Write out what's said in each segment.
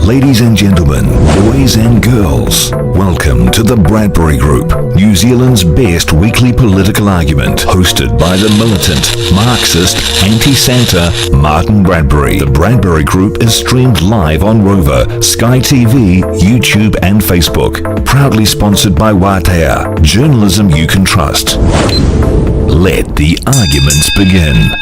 Ladies and gentlemen, boys and girls, welcome to the Bradbury Group, New Zealand's best weekly political argument, hosted by the militant, Marxist, anti-Santa, Martin Bradbury. The Bradbury Group is streamed live on Rover, Sky TV, YouTube and Facebook. Proudly sponsored by Wātea, journalism you can trust. Let the arguments begin.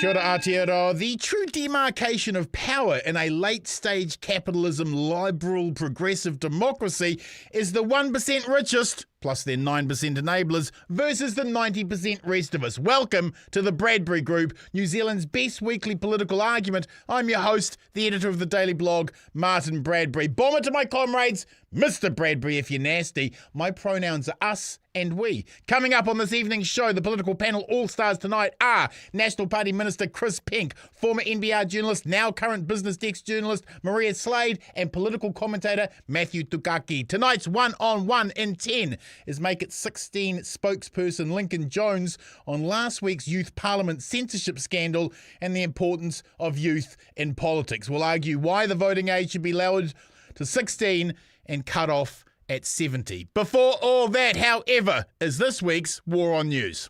Kia ora Aotearoa. The true demarcation of power in a late-stage capitalism, liberal, progressive democracy is the 1% richest, plus their 9% enablers, versus the 90% rest of us. Welcome to the Bradbury Group, New Zealand's best weekly political argument. I'm your host, the editor of the Daily Blog, Martin Bradbury. Bomber to my comrades, Mr. Bradbury if you're nasty. My pronouns are us and we. Coming up on this evening's show, the political panel all-stars tonight are National Party Minister Chris Penk, former NBR journalist, now current Business Desk journalist Maria Slade, and political commentator Matthew Tukaki. Tonight's 1-on-1 in 10 is Make It 16 spokesperson Lincoln Jones on last week's Youth Parliament censorship scandal and the importance of youth in politics. We'll argue why the voting age should be lowered to 16 and cut off at 70. Before all that, however, is this week's War on News.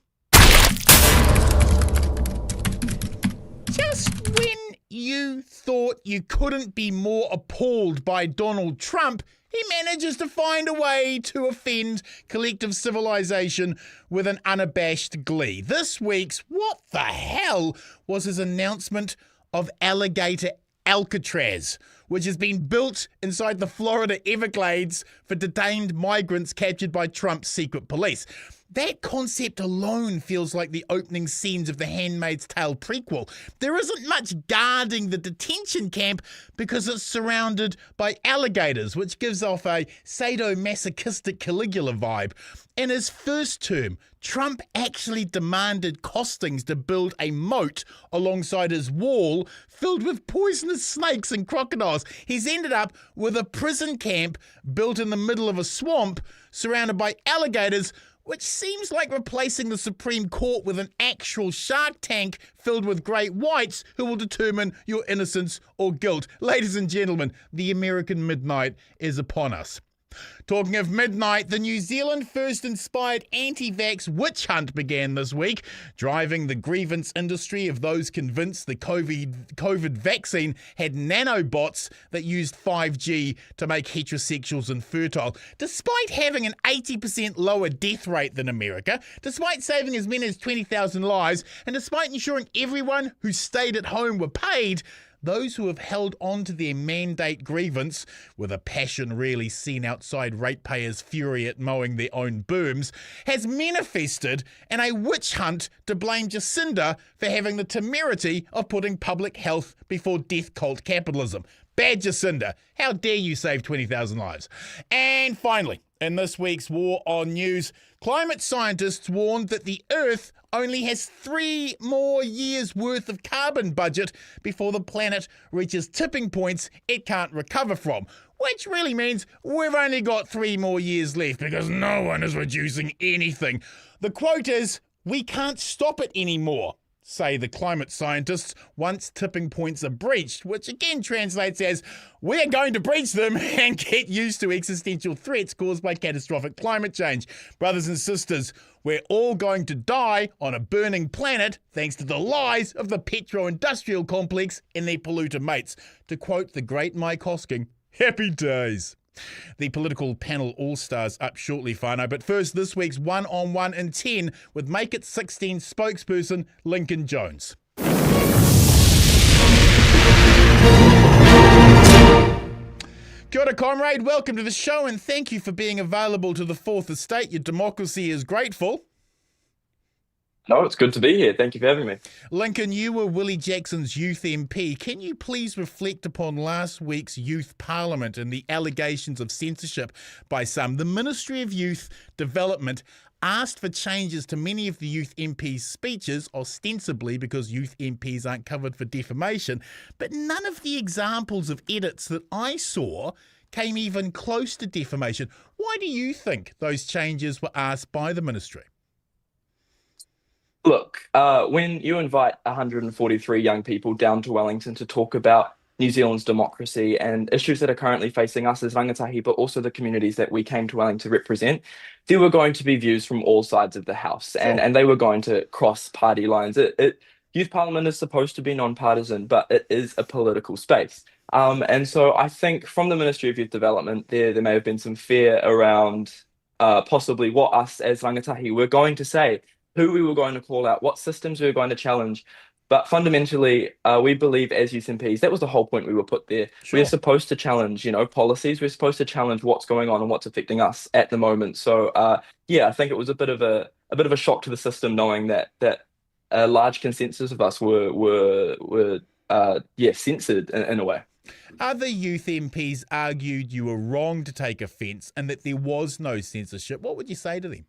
Just when you thought you couldn't be more appalled by Donald Trump, he manages to find a way to offend collective civilization with an unabashed glee. This week's what the hell was his announcement of alligator Alcatraz, which has been built inside the Florida Everglades for detained migrants captured by Trump's secret police. That concept alone feels like the opening scenes of the Handmaid's Tale prequel. There isn't much guarding the detention camp because it's surrounded by alligators, which gives off a sadomasochistic Caligula vibe. In his first term, Trump actually demanded costings to build a moat alongside his wall filled with poisonous snakes and crocodiles. He's ended up with a prison camp built in the middle of a swamp surrounded by alligators, which seems like replacing the Supreme Court with an actual shark tank filled with great whites who will determine your innocence or guilt. Ladies and gentlemen, the American midnight is upon us. Talking of midnight, the New Zealand first inspired anti-vax witch hunt began this week, driving the grievance industry of those convinced the COVID vaccine had nanobots that used 5G to make heterosexuals infertile. Despite having an 80% lower death rate than America, despite saving as many as 20,000 lives, and despite ensuring everyone who stayed at home were paid, those who have held on to their mandate grievance, with a passion rarely seen outside ratepayers' fury at mowing their own berms, has manifested in a witch hunt to blame Jacinda for having the temerity of putting public health before death cult capitalism. Bad Jacinda, how dare you save 20,000 lives? And finally, in this week's War on News, climate scientists warned that the Earth only has 3 more years' worth of carbon budget before the planet reaches tipping points it can't recover from, which really means we've only got 3 more years left because no one is reducing anything. The quote is, "We can't stop it anymore," say the climate scientists, once tipping points are breached, which again translates as, we're going to breach them and get used to existential threats caused by catastrophic climate change. Brothers and sisters, we're all going to die on a burning planet thanks to the lies of the petro-industrial complex and their polluter mates. To quote the great Mike Hosking, happy days. The political panel all-stars up shortly, whānau, but first this week's 1-on-1 in 10 with Make It 16 spokesperson Lincoln Jones. Kia ora, comrade. Welcome to the show and thank you for being available to the Fourth Estate. Your democracy is grateful. No, it's good to be here. Thank you for having me. Lincoln, you were Willie Jackson's youth MP. Can you please reflect upon last week's Youth Parliament and the allegations of censorship by some? The Ministry of Youth Development asked for changes to many of the youth MPs' speeches, ostensibly because youth MPs aren't covered for defamation, but none of the examples of edits that I saw came even close to defamation. Why do you think those changes were asked by the ministry? Look, when you invite 143 young people down to Wellington to talk about New Zealand's democracy and issues that are currently facing us as rangatahi, but also the communities that we came to Wellington to represent, there were going to be views from all sides of the House, and they were going to cross party lines. Youth Parliament is supposed to be non-partisan, but it is a political space. And so I think from the Ministry of Youth Development, there may have been some fear around possibly what us as rangatahi were going to say, who we were going to call out, what systems we were going to challenge. But fundamentally, we believe as youth MPs, that was the whole point we were put there. We're supposed to challenge, policies. We're supposed to challenge what's going on and what's affecting us at the moment. So, yeah, I think it was a bit of a shock to the system knowing that a large consensus of us were censored in a way. Other youth MPs argued you were wrong to take offence and that there was no censorship. What would you say to them?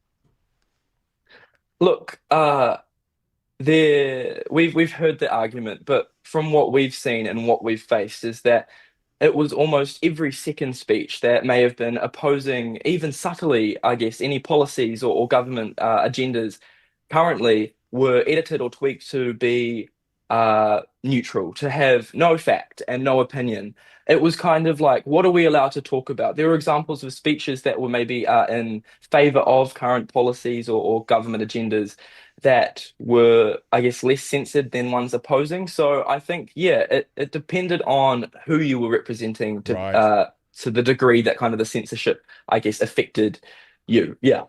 Look, we've heard the argument, but from what we've seen and what we've faced is that it was almost every second speech that may have been opposing, even subtly, I guess, any policies or government agendas currently were edited or tweaked to be neutral, to have no fact and no opinion. It was kind of like, what are we allowed to talk about? There were examples of speeches that were maybe in favor of current policies or government agendas that were, I guess, less censored than ones opposing. So I think, yeah, it depended on who you were representing to the degree that kind of the censorship, I guess, affected you. Yeah.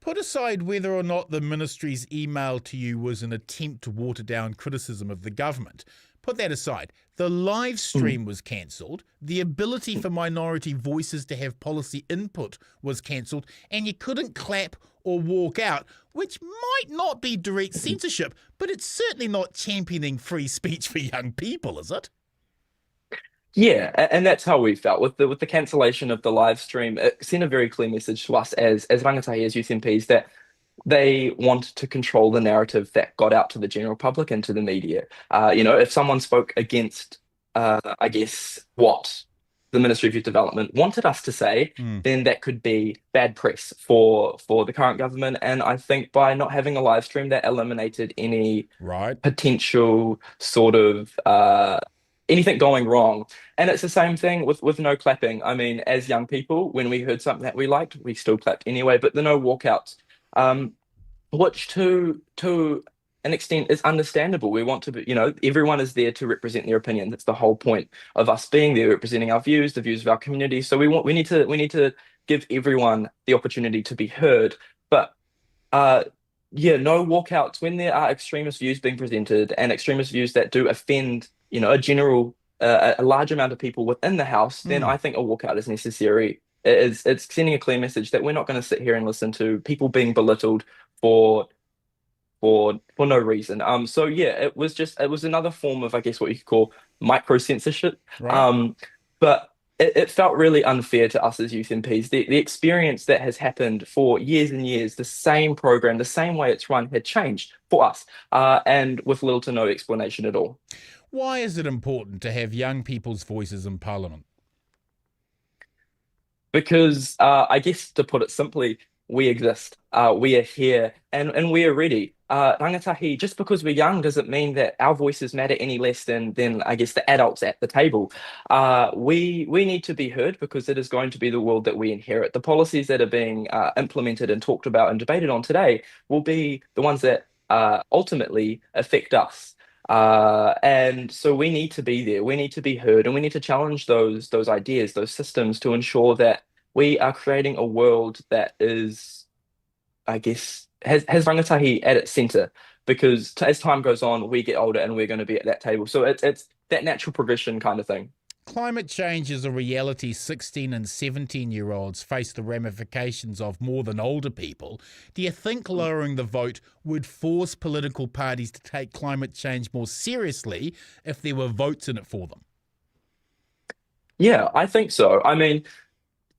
Put aside whether or not the ministry's email to you was an attempt to water down criticism of the government. Put that aside. The live stream was cancelled. The ability for minority voices to have policy input was cancelled. And you couldn't clap or walk out, which might not be direct censorship, but it's certainly not championing free speech for young people, is it? Yeah, and that's how we felt with the cancellation of the live stream. It sent a very clear message to us as rangatahi, as youth MPs, that they want to control the narrative that got out to the general public and to the media. If someone spoke against, I guess, what the Ministry of Youth Development wanted us to say, then that could be bad press for the current government. And I think by not having a live stream, that eliminated any potential sort of anything going wrong. And it's the same thing with no clapping. I mean, as young people, when we heard something that we liked, we still clapped anyway, but the no walkouts, which to an extent is understandable. We want to be, everyone is there to represent their opinion. That's the whole point of us being there, representing our views, the views of our community. So we need to give everyone the opportunity to be heard. But no walkouts when there are extremist views being presented and extremist views that do offend a large amount of people within the House, then I think a walkout is necessary. It's sending a clear message that we're not going to sit here and listen to people being belittled for no reason. So yeah, it was another form of, I guess, what you could call micro censorship. But it felt really unfair to us as youth MPs. The experience that has happened for years and years, the same program, the same way it's run, had changed for us, and with little to no explanation at all. Why is it important to have young people's voices in Parliament? Because I guess to put it simply, we exist, we are here, and we are ready. Rangatahi, just because we're young doesn't mean that our voices matter any less than I guess the adults at the table. We need to be heard because it is going to be the world that we inherit. The policies that are being implemented and talked about and debated on today will be the ones that ultimately affect us. And so we need to be there, we need to be heard, and we need to challenge those ideas, those systems to ensure that we are creating a world that is, I guess, has rangatahi at its center, because as time goes on, we get older and we're going to be at that table. So it's that natural progression kind of thing. Climate change is a reality 16 and 17-year-olds face the ramifications of more than older people. Do you think lowering the vote would force political parties to take climate change more seriously if there were votes in it for them? Yeah, I think so. I mean,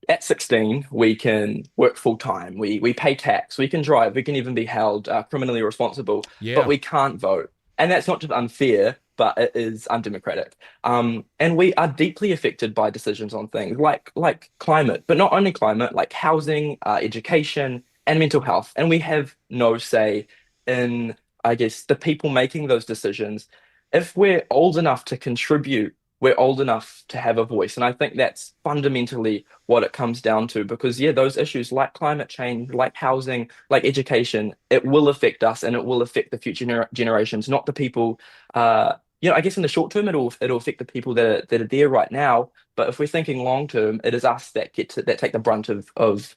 at 16, we can work full time. We pay tax. We can drive. We can even be held criminally responsible. But we can't vote. And that's not just unfair, but it is undemocratic. And we are deeply affected by decisions on things like climate, but not only climate, like housing, education, and mental health. And we have no say in, I guess, the people making those decisions. If we're old enough to contribute we're old enough to have a voice. And I think that's fundamentally what it comes down to, because yeah, those issues like climate change, like housing, like education, it will affect us and it will affect the future generations, not the people. I guess in the short term, it'll affect the people that are there right now. But if we're thinking long term, it is us that take the brunt of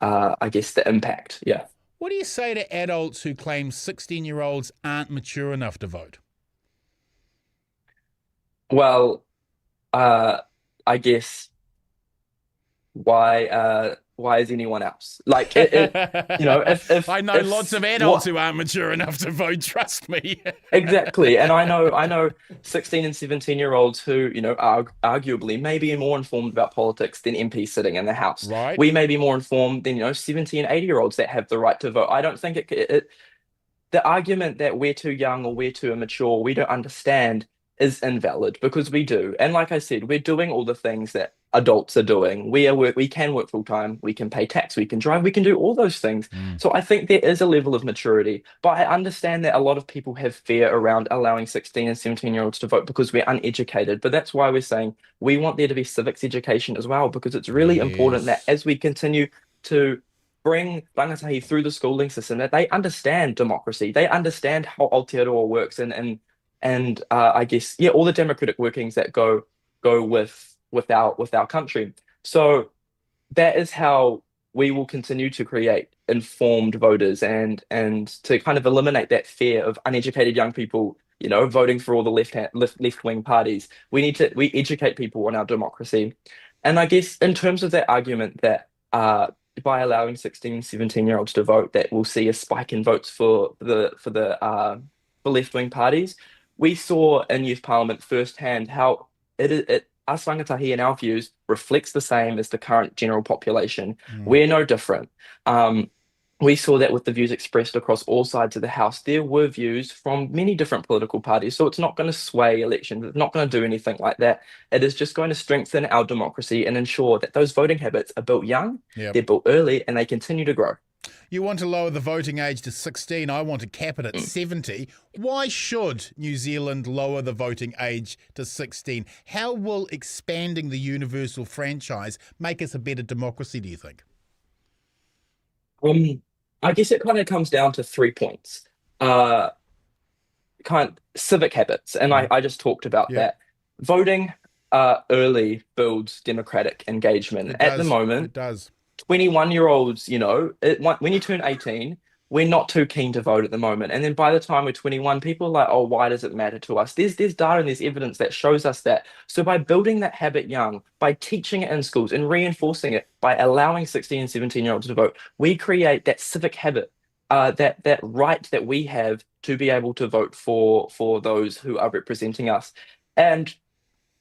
I guess the impact. Yeah. What do you say to adults who claim 16-year-olds aren't mature enough to vote? Well, I guess why is anyone else like if I know if lots of adults what who aren't mature enough to vote, trust me. exactly, and I know 16 and 17-year-olds who are arguably maybe more informed about politics than MPs sitting in the House. Right. We may be more informed than 70 and 80-year-olds that have the right to vote. I don't think the argument that we're too young or we're too immature, we don't understand, is invalid, because we do. And like I said, we're doing all the things that adults are doing. We can work full time, we can pay tax, we can drive, we can do all those things. So I think there is a level of maturity, but I understand that a lot of people have fear around allowing 16 and 17-year-olds to vote because we're uneducated. But that's why we're saying we want there to be civics education as well, because it's really important that Yes. as we continue to bring rangatahi through the schooling system, that they understand democracy, they understand how Aotearoa works, and I guess yeah, all the democratic workings that go with our country. So that is how we will continue to create informed voters, and to kind of eliminate that fear of uneducated young people, voting for all the left wing parties. We educate people on our democracy. And I guess in terms of that argument that by allowing 16, 17-year-olds to vote, that we'll see a spike in votes for left-wing parties. We saw in youth parliament firsthand how us rangatahi, in our views, reflects the same as the current general population. We're no different. We saw that with the views expressed across all sides of the House. There were views from many different political parties. So it's not going to sway elections. It's not going to do anything like that. It is just going to strengthen our democracy and ensure that those voting habits are built young, Yep. they're built early, and they continue to grow. You want to lower the voting age to 16. I want to cap it at 70. Why should New Zealand lower the voting age to 16? How will expanding the universal franchise make us a better democracy, do you think? I guess it kind of comes down to 3 points. Civic habits, and I just talked about Yeah. that. Voting early builds democratic engagement. At the It moment, does. 21-year-olds, when you turn 18, we're not too keen to vote at the moment. And then by the time we're 21, people are like, oh, why does it matter to us? There's data and there's evidence that shows us that. So by building that habit young, by teaching it in schools and reinforcing it, by allowing 16 and 17-year-olds to vote, we create that civic habit, that right that we have to be able to vote for those who are representing us. And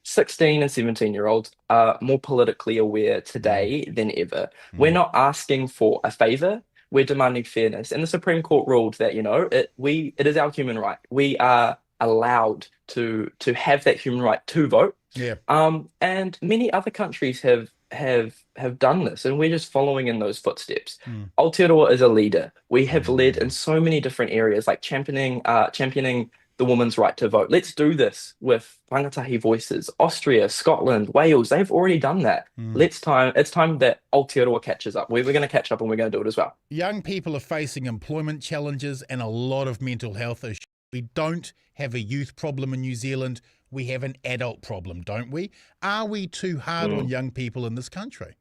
16 and 17-year-olds are more politically aware today than ever. We're not asking for a favor, we're demanding fairness. And the Supreme Court ruled that, it is our human right. We are allowed to have that human right to vote. Yeah. And many other countries have done this, and we're just following in those footsteps. Aotearoa is a leader. We have led in so many different areas, like championing the woman's right to vote. Let's do this with rangatahi voices. Austria, Scotland, Wales, they've already done that. It's time that Aotearoa catches up. We're going to catch up, and we're going to do it as well. Young people are facing employment challenges and a lot of mental health issues. We don't have a youth problem in New Zealand. We have an adult problem, don't we? Are we too hard on young people in this country?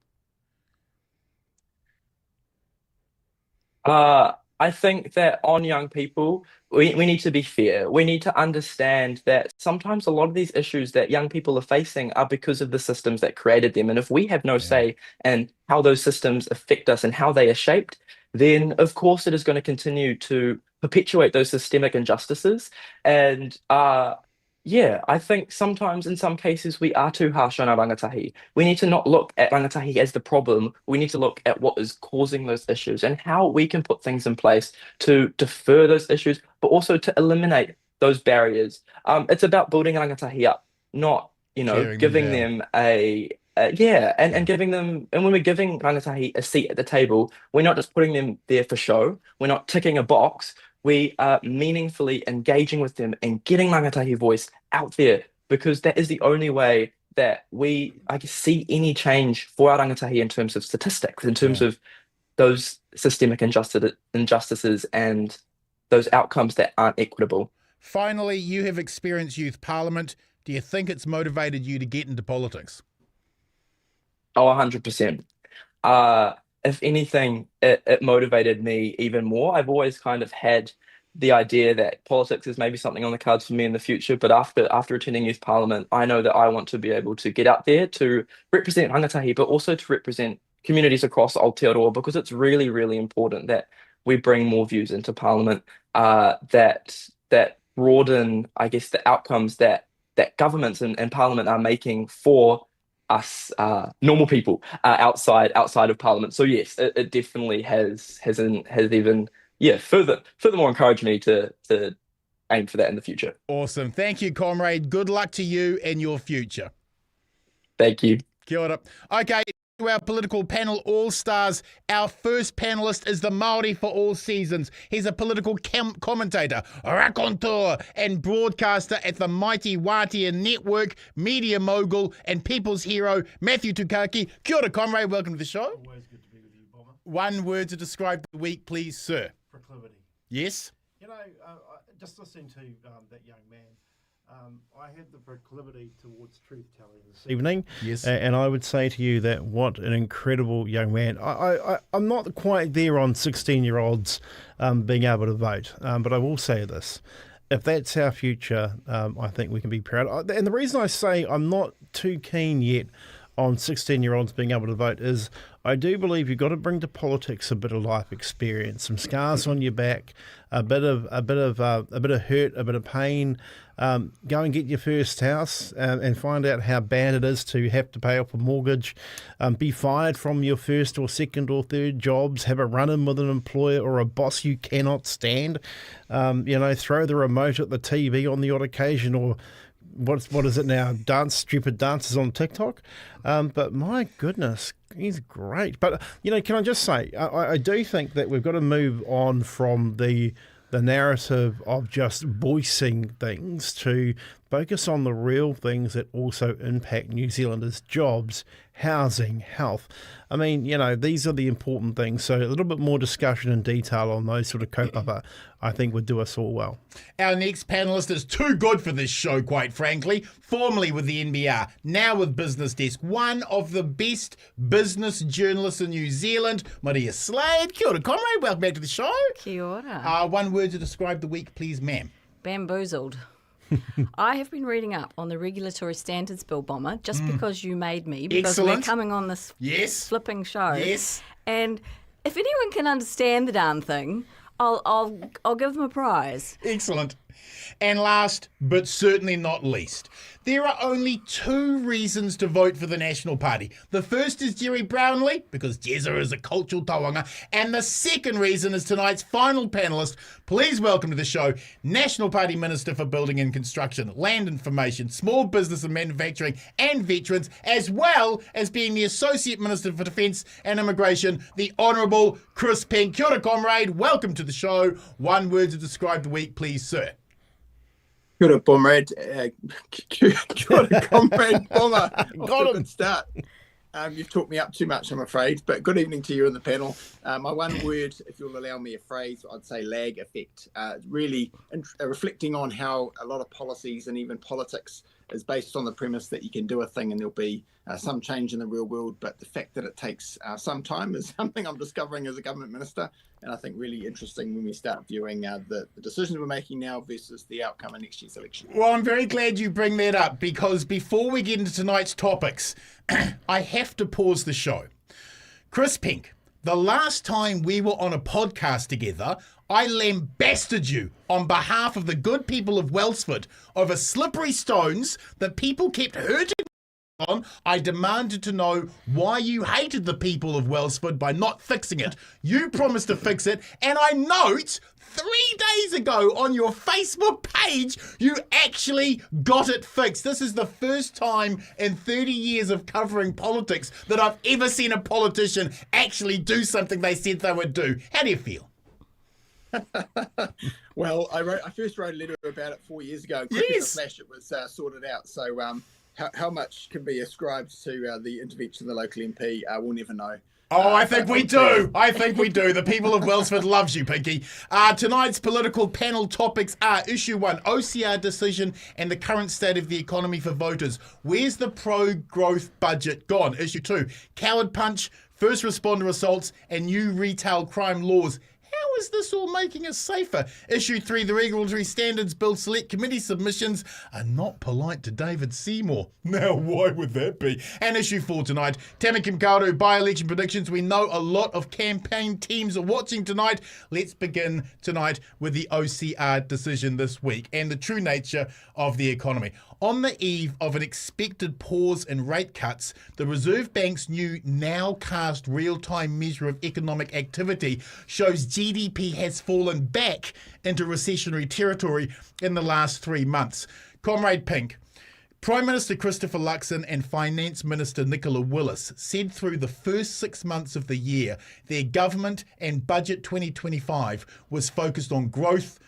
I think that on young people, we need to be fair. We need to understand that sometimes a lot of these issues that young people are facing are because of the systems that created them. And if we have no say in how those systems affect us and how they are shaped, then of course it is going to continue to perpetuate those systemic injustices. And yeah, I think sometimes in some cases we are too harsh on our rangatahi. We need to not look at rangatahi as the problem. We need to look at what is causing those issues and how we can put things in place to defer those issues, but also to eliminate those barriers. It's about building rangatahi up, not, Tearing giving them them and giving them, and when we're giving rangatahi a seat at the table, we're not just putting them there for show. We're not ticking a box. We are meaningfully engaging with them and getting rangatahi voice out there because that is the only way that we, I guess, see any change for our rangatahi in terms of statistics, in terms of those systemic injustices and those outcomes that aren't equitable. Finally, you have experienced youth parliament. Do you think it's motivated you to get into politics? Oh, 100%. If anything, it motivated me even more. I've always kind of had the idea that politics is maybe something on the cards for me in the future, but after attending youth parliament, I know that I want to be able to get out there to represent rangatahi, but also to represent communities across Aotearoa, because it's really, really important that we bring more views into parliament, that broaden, I guess, the outcomes that governments and parliament are making for us normal people outside of parliament. So yes, it definitely has even furthermore encouraged me to aim for that in the future. Awesome. Thank you, comrade. Good luck to you and your future. Thank you. Kia ora. Okay, to our political panel all-stars. Our first panelist is the Māori for all seasons. He's a political commentator, raconteur, and broadcaster at the mighty Wātea Network, media mogul, and people's hero, Matthew Tukaki. Kia ora, comrade. Welcome to the show. Always good to be with you, Bomber. One word to describe the week, please, sir. Proclivity. Yes? You know, just listening to that young man, I have the proclivity towards truth-telling this evening. Yes. And I would say to you that what an incredible young man. I'm not quite there on 16-year-olds being able to vote, but I will say this. If that's our future, I think we can be proud. And the reason I say I'm not too keen yet on 16-year-olds being able to vote is I do believe you've got to bring to politics a bit of life experience, some scars on your back, a bit of hurt, a bit of pain. Go and get your first house and find out how bad it is to have to pay off a mortgage. Be fired from your first or second or third jobs. Have a run-in with an employer or a boss you cannot stand. Throw the remote at the TV on the odd occasion, or what is it now? Stupid dances on TikTok. But my goodness, he's great. But, can I just say, I do think that we've got to move on from the narrative of just voicing things to focus on the real things that also impact New Zealanders' jobs, housing, health. I mean, these are the important things. So a little bit more discussion and detail on those sort of kaupapa, I think, would do us all well. Our next panellist is too good for this show, quite frankly. Formerly with the NBR, now with Business Desk. One of the best business journalists in New Zealand, Maria Slade. Kia ora, comrade. Welcome back to the show. Kia ora. One word to describe the week, please, ma'am. Bamboozled. I have been reading up on the Regulatory Standards Bill, Bomber, just because you made me, because Excellent. we're coming on this flipping show. Yes. And if anyone can understand the darn thing, I'll give them a prize. Excellent. And last, but certainly not least, there are only two reasons to vote for the National Party. The first is Jerry Brownlee, because Jezza is a cultural tawanga. And the second reason is tonight's final panellist. Please welcome to the show, National Party Minister for Building and Construction, Land Information, Small Business and Manufacturing and Veterans, as well as being the Associate Minister for Defence and Immigration, the Honourable Chris Penk. Kia ora, comrade. Welcome to the show. One word to describe the week, please, sir. Kia ora, comrade. Kia ora, comrade Bomber. Got him. Start. You've talked me up too much, I'm afraid. But good evening to you and the panel. My one word, if you'll allow me a phrase, I'd say lag effect. Really reflecting on how a lot of policies and even politics is based on the premise that you can do a thing and there'll be some change in the real world. But the fact that it takes some time is something I'm discovering as a government minister. And I think really interesting when we start viewing the decisions we're making now versus the outcome of next year's election. Well, I'm very glad you bring that up, because before we get into tonight's topics, I have to pause the show. Chris Penk, the last time we were on a podcast together, I lambasted you on behalf of the good people of Wellsford over slippery stones that people kept hurting on. I demanded to know why you hated the people of Wellsford by not fixing it. You promised to fix it, and I note 3 days ago on your Facebook page, you actually got it fixed. This is the first time in 30 years of covering politics that I've ever seen a politician actually do something they said they would do. How do you feel? Well, I first wrote a letter about it 4 years ago. Quick as a flash, it was sorted out. So how much can be ascribed to the intervention of the local MP, we'll never know. Oh, I think we do. I think we do. The people of Wellsford loves you, Pinky. Tonight's political panel topics are Issue 1, OCR decision and the current state of the economy for voters. Where's the pro-growth budget gone? Issue 2, coward punch, first responder assaults and new retail crime laws. How is this all making us safer? Issue 3, the Regulatory Standards Bill Select Committee submissions are not polite to David Seymour. Now, why would that be? And Issue 4 tonight, Tāmaki Makaurau by-election predictions. We know a lot of campaign teams are watching tonight. Let's begin tonight with the OCR decision this week and the true nature of the economy. On the eve of an expected pause in rate cuts, the Reserve Bank's new now-cast real-time measure of economic activity shows GDP has fallen back into recessionary territory in the last 3 months. Comrade Penk, Prime Minister Christopher Luxon and Finance Minister Nicola Willis said through the first 6 months of the year their government and Budget 2025 was focused on growth.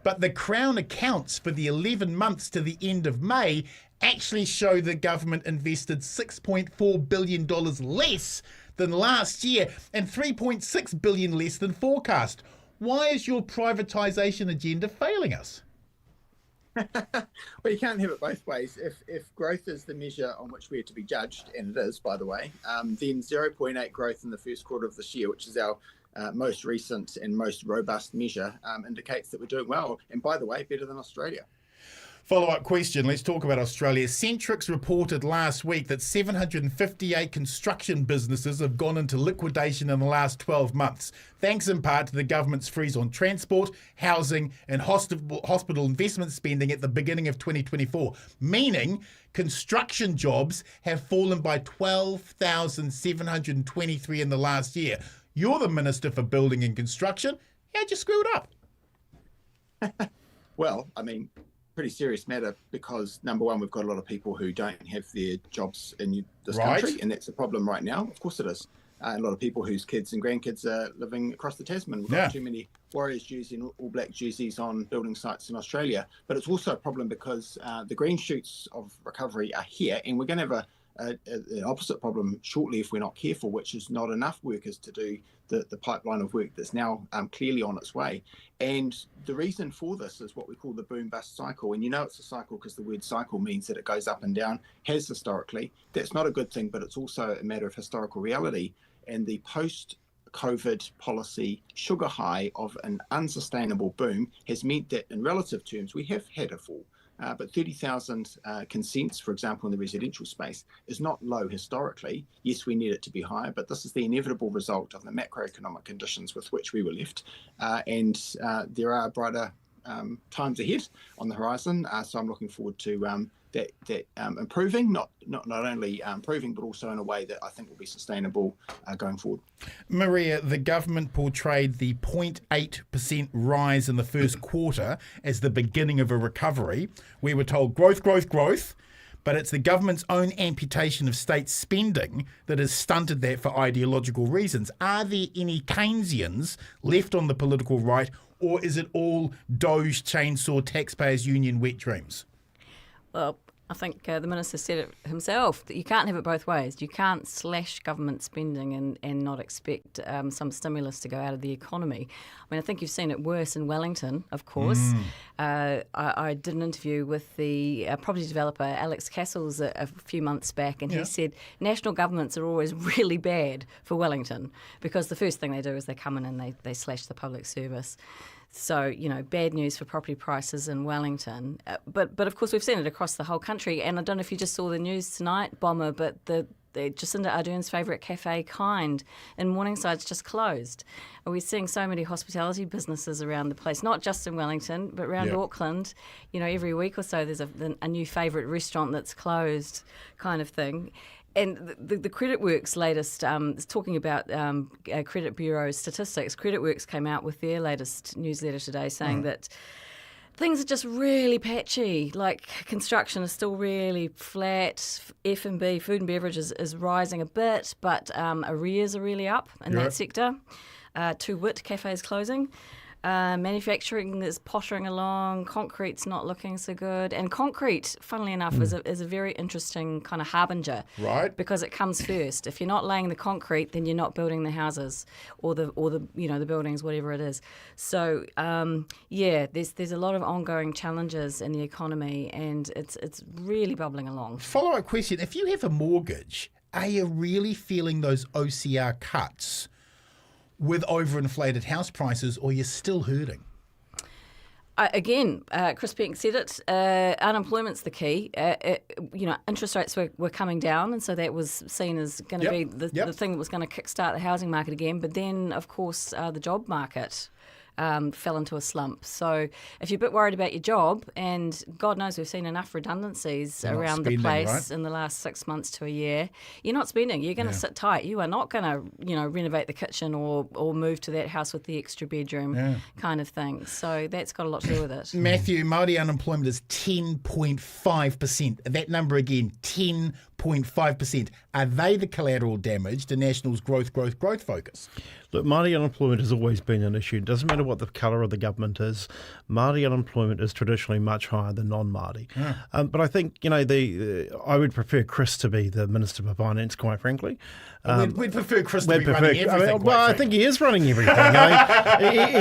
But the Crown accounts for the 11 months to the end of May actually show the government invested $6.4 billion less than last year and $3.6 billion less than forecast. Why is your privatisation agenda failing us? Well, you can't have it both ways. If growth is the measure on which we are to be judged, and it is, by the way, then 0.8 growth in the first quarter of this year, which is our most recent and most robust measure, indicates that we're doing well. And by the way, better than Australia. Follow-up question. Let's talk about Australia. Centrix reported last week that 758 construction businesses have gone into liquidation in the last 12 months, thanks in part to the government's freeze on transport, housing and hospital investment spending at the beginning of 2024, meaning construction jobs have fallen by 12,723 in the last year. You're the Minister for Building and Construction. How'd you screw it up? Well, I mean, pretty serious matter because, number one, we've got a lot of people who don't have their jobs in this country, and that's a problem right now. Of course it is. A lot of people whose kids and grandkids are living across the Tasman. We've got too many Warriors jerseys and All Black jerseys on building sites in Australia. But it's also a problem because the green shoots of recovery are here, and we're going to have an opposite problem shortly if we're not careful, which is not enough workers to do the pipeline of work that's now clearly on its way. And the reason for this is what we call the boom-bust cycle. And you know it's a cycle because the word cycle means that it goes up and down, has historically. That's not a good thing, but it's also a matter of historical reality. And the post-COVID policy sugar high of an unsustainable boom has meant that in relative terms we have had a fall. But 30,000 consents, for example, in the residential space is not low historically. Yes, we need it to be higher, but this is the inevitable result of the macroeconomic conditions with which we were left. And there are brighter times ahead on the horizon. So I'm looking forward to that improving, not only improving, but also in a way that I think will be sustainable going forward. Maria, the government portrayed the 0.8% rise in the first quarter as the beginning of a recovery. We were told growth, but it's the government's own amputation of state spending that has stunted that for ideological reasons. Are there any Keynesians left on the political right, or is it all Doge, chainsaw, taxpayers union wet dreams? Well, I think the Minister said it himself, that you can't have it both ways. You can't slash government spending and not expect some stimulus to go out of the economy. I mean, I think you've seen it worse in Wellington, of course. I did an interview with the property developer Alex Castles a few months back, and he said national governments are always really bad for Wellington because the first thing they do is they come in and they slash the public service. So, you know, bad news for property prices in Wellington. But of course, we've seen it across the whole country. And I don't know if you just saw the news tonight, Bomber, but the Jacinda Ardern's favourite cafe, Kind, in Morningside's just closed. And we're seeing so many hospitality businesses around the place, not just in Wellington, but around Auckland. You know, every week or so there's a new favourite restaurant that's closed kind of thing. And the Credit Works latest is talking about Credit Bureau statistics. Credit Works came out with their latest newsletter today saying that things are just really patchy. Like construction is still really flat. F&B, food and beverage, is rising a bit, but arrears are really up in that sector. 2 wit cafes closing. Manufacturing is pottering along. Concrete's not looking so good. And concrete, funnily enough, is a very interesting kind of harbinger. Right. Because it comes first. If you're not laying the concrete, then you're not building the houses or the the buildings, whatever it is. So there's a lot of ongoing challenges in the economy, and it's really bubbling along. Follow-up question. If you have a mortgage, are you really feeling those OCR cuts with overinflated house prices, or you're still hurting? Again, Chris Penk said it, unemployment's the key. Interest rates were coming down, and so that was seen as going to be the thing that was going to kickstart the housing market again. But then, of course, the job market fell into a slump. So if you're a bit worried about your job, and God knows we've seen enough redundancies around the place in the last 6 months to a year, you're not spending. You're going to sit tight. You are not going to, renovate the kitchen or move to that house with the extra bedroom kind of thing. So that's got a lot to do with it. Matthew, Māori unemployment is 10.5%. That number again, 10.5%. Are they the collateral damage to National's growth focus? Look, Māori unemployment has always been an issue. It doesn't matter what the colour of the government is. Māori unemployment is traditionally much higher than non-Māori. But I think, I would prefer Chris to be the Minister for Finance, quite frankly. We'd prefer Chris to be running everything. I think he is running everything.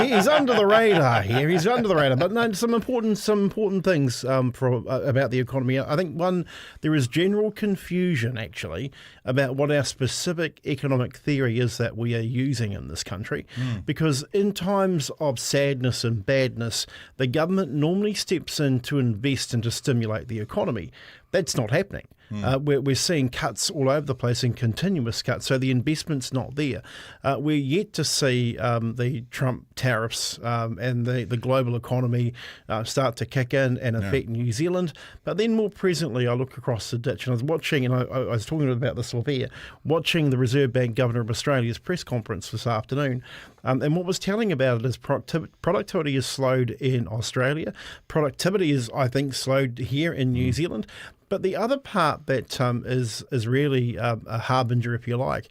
He's under the radar here. He's under the radar. But no, some important things about the economy. I think, one, there is general confusion, actually, about what our specific economic theory is that we are using in this country. Because in times of sadness and badness, the government normally steps in to invest and to stimulate the economy. That's not happening. We're seeing cuts all over the place and continuous cuts, so the investment's not there. We're yet to see the Trump tariffs and the global economy start to kick in and affect New Zealand. But then more presently, I look across the ditch and I was watching, and I was talking about this off air, watching the Reserve Bank Governor of Australia's press conference this afternoon. And what was telling about it is productivity is slowed in Australia. Productivity is, I think, slowed here in New Zealand. But the other part that is really a harbinger, if you like,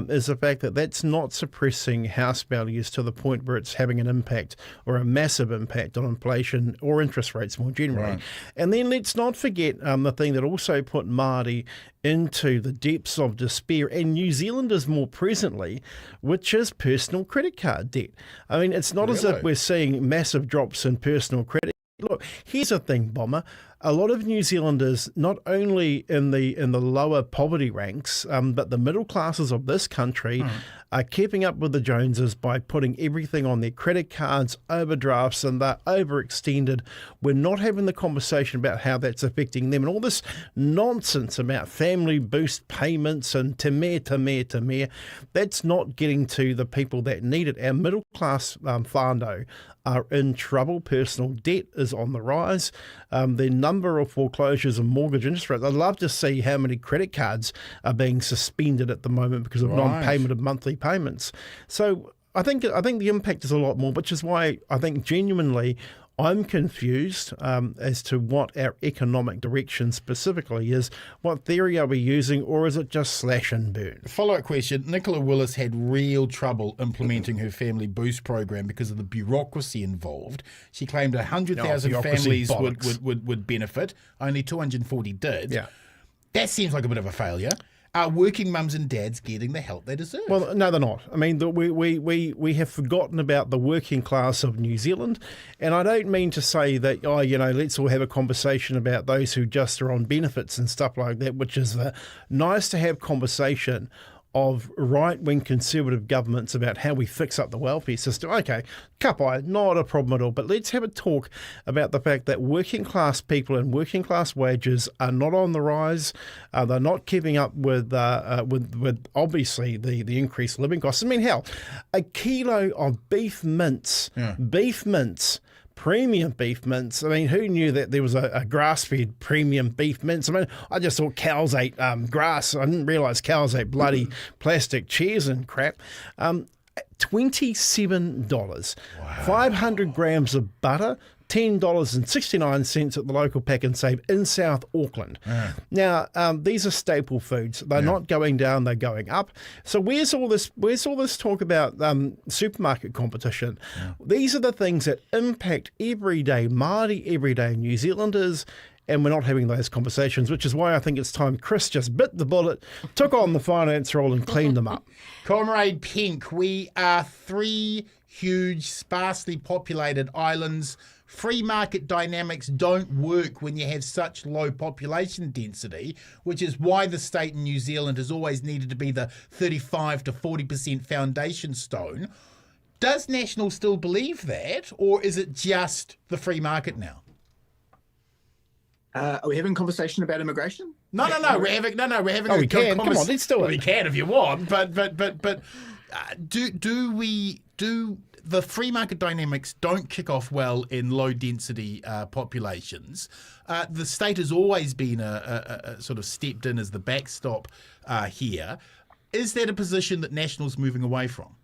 is the fact that that's not suppressing house values to the point where it's having an impact or a massive impact on inflation or interest rates more generally. Right. And then let's not forget the thing that also put Māori into the depths of despair, and New Zealanders more presently, which is personal credit card debt. I mean, it's not as if we're seeing massive drops in personal credit. Look, here's the thing, Bomber. A lot of New Zealanders, not only in the lower poverty ranks, but the middle classes of this country are keeping up with the Joneses by putting everything on their credit cards, overdrafts, and they're overextended. We're not having the conversation about how that's affecting them, and all this nonsense about family boost payments and te mea. That's not getting to the people that need it. Our middle class whānau are in trouble. Personal debt is on the rise. The number of foreclosures and mortgage interest rates. I'd love to see how many credit cards are being suspended at the moment because of non-payment of monthly payments. So I think the impact is a lot more, which is why I think genuinely I'm confused as to what our economic direction specifically is. What theory are we using, or is it just slash and burn? Follow-up question. Nicola Willis had real trouble implementing her family boost program because of the bureaucracy involved. She claimed 100,000 families would benefit. Only 240 did. Yeah. That seems like a bit of a failure. Are working mums and dads getting the help they deserve? Well, no, they're not. I mean, we have forgotten about the working class of New Zealand, and I don't mean to say that, let's all have a conversation about those who just are on benefits and stuff like that, which is the nice to have conversation of right-wing conservative governments about how we fix up the welfare system. Okay, kapai, not a problem at all. But let's have a talk about the fact that working class people and working class wages are not on the rise. They're not keeping up with obviously the increased living costs. I mean, hell, a kilo of beef mince, premium beef mince. I mean, who knew that there was a grass-fed premium beef mince? I mean, I just thought cows ate grass. I didn't realise cows ate bloody plastic chairs and crap. $27. Wow. 500 grams of butter, $10.69 at the local pack and save in South Auckland. Now, these are staple foods. They're not going down, they're going up. So where's all this talk about supermarket competition? These are the things that impact everyday Māori, everyday New Zealanders, and we're not having those conversations, which is why I think it's time Chris just bit the bullet, took on the finance role and cleaned them up. Comrade Penk, we are 3 huge, sparsely populated islands. Free market dynamics don't work when you have such low population density, which is why the state in New Zealand has always needed to be the 35 to 40% foundation stone. Does National still believe that, or is it just the free market now? Are we having a conversation about immigration? No. We're having Oh, we can. Come on, let's do it. We can if you want, but do the free market dynamics don't kick off well in low density populations? The state has always been a sort of stepped in as the backstop here. Is that a position that National's moving away from?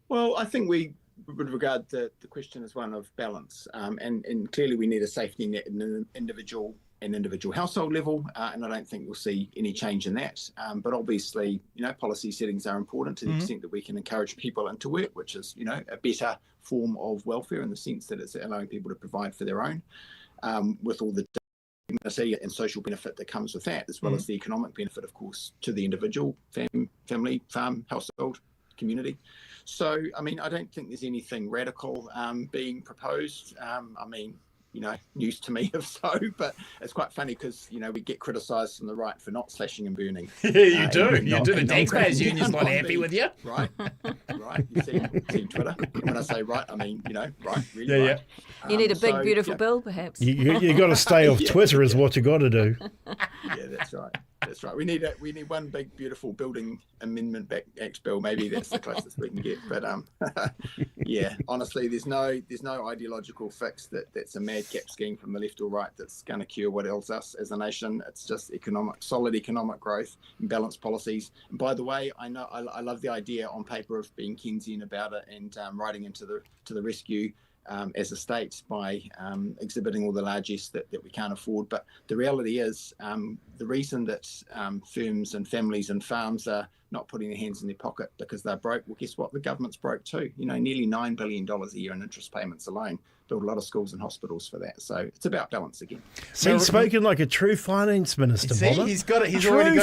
Well, I think we would regard the question as one of balance, and clearly we need a safety net in an individual household level, and I don't think we'll see any change in that. But obviously, policy settings are important to the extent that we can encourage people into work, which is, a better form of welfare in the sense that it's allowing people to provide for their own, with all the dignity and social benefit that comes with that, as well as the economic benefit, of course, to the individual, family, farm, household, community. So, I don't think there's anything radical being proposed. News to me if so, but it's quite funny because, we get criticised from the right for not slashing and burning. You do. The taxpayers union's not happy with you. Right. You see Twitter. And when I say right, right, really right. You need a big, beautiful bill, perhaps. You got to stay off Twitter is what you got to do. Yeah, that's right. We need one big, beautiful building amendment act bill. Maybe that's the closest we can get. But honestly, there's no ideological fix that's a madcap scheme from the left or right that's going to cure what ails us as a nation. It's just solid economic growth and balanced policies. And by the way, I love the idea on paper of being Keynesian about it and riding into the rescue. As a state by exhibiting all the largesse that we can't afford. But the reality is the reason that firms and families and farms are not putting their hands in their pocket because they're broke, well, guess what? The government's broke too. Nearly $9 billion a year in interest payments alone. Build a lot of schools and hospitals for that. So it's about balance again. So he's spoken like a true finance minister, Bob. He's got it. He's already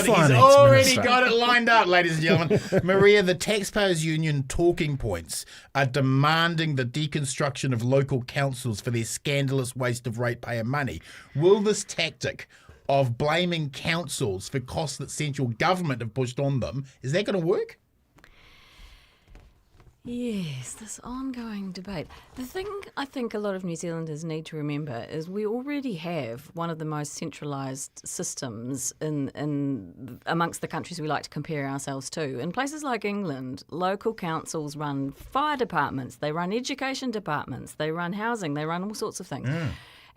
got it lined up, ladies and gentlemen. Maria, the Taxpayers Union talking points are demanding the deconstruction of local councils for their scandalous waste of ratepayer money. Will this tactic of blaming councils for costs that central government have pushed on them, is that going to work? Yes, this ongoing debate. The thing I think a lot of New Zealanders need to remember is we already have one of the most centralised systems in amongst the countries we like to compare ourselves to. In places like England, local councils run fire departments, they run education departments, they run housing, they run all sorts of things.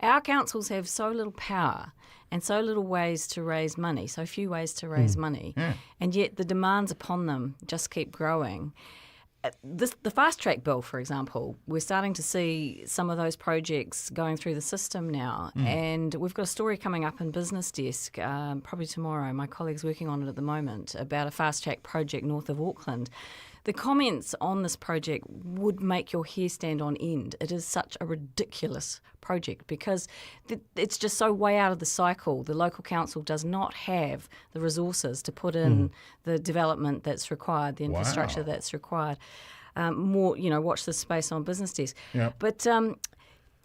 Our councils have so little power and so little ways to raise money, so few ways to raise money, and yet the demands upon them just keep growing. The fast track bill, for example, we're starting to see some of those projects going through the system now. And we've got a story coming up in Business Desk, probably tomorrow. My colleague's working on it at the moment, about a fast track project north of Auckland. The comments on this project would make your hair stand on end. It is such a ridiculous project because it's just so way out of the cycle. The local council does not have the resources to put in the development that's required, the infrastructure that's required. Watch this space on Business Desk. Yep. But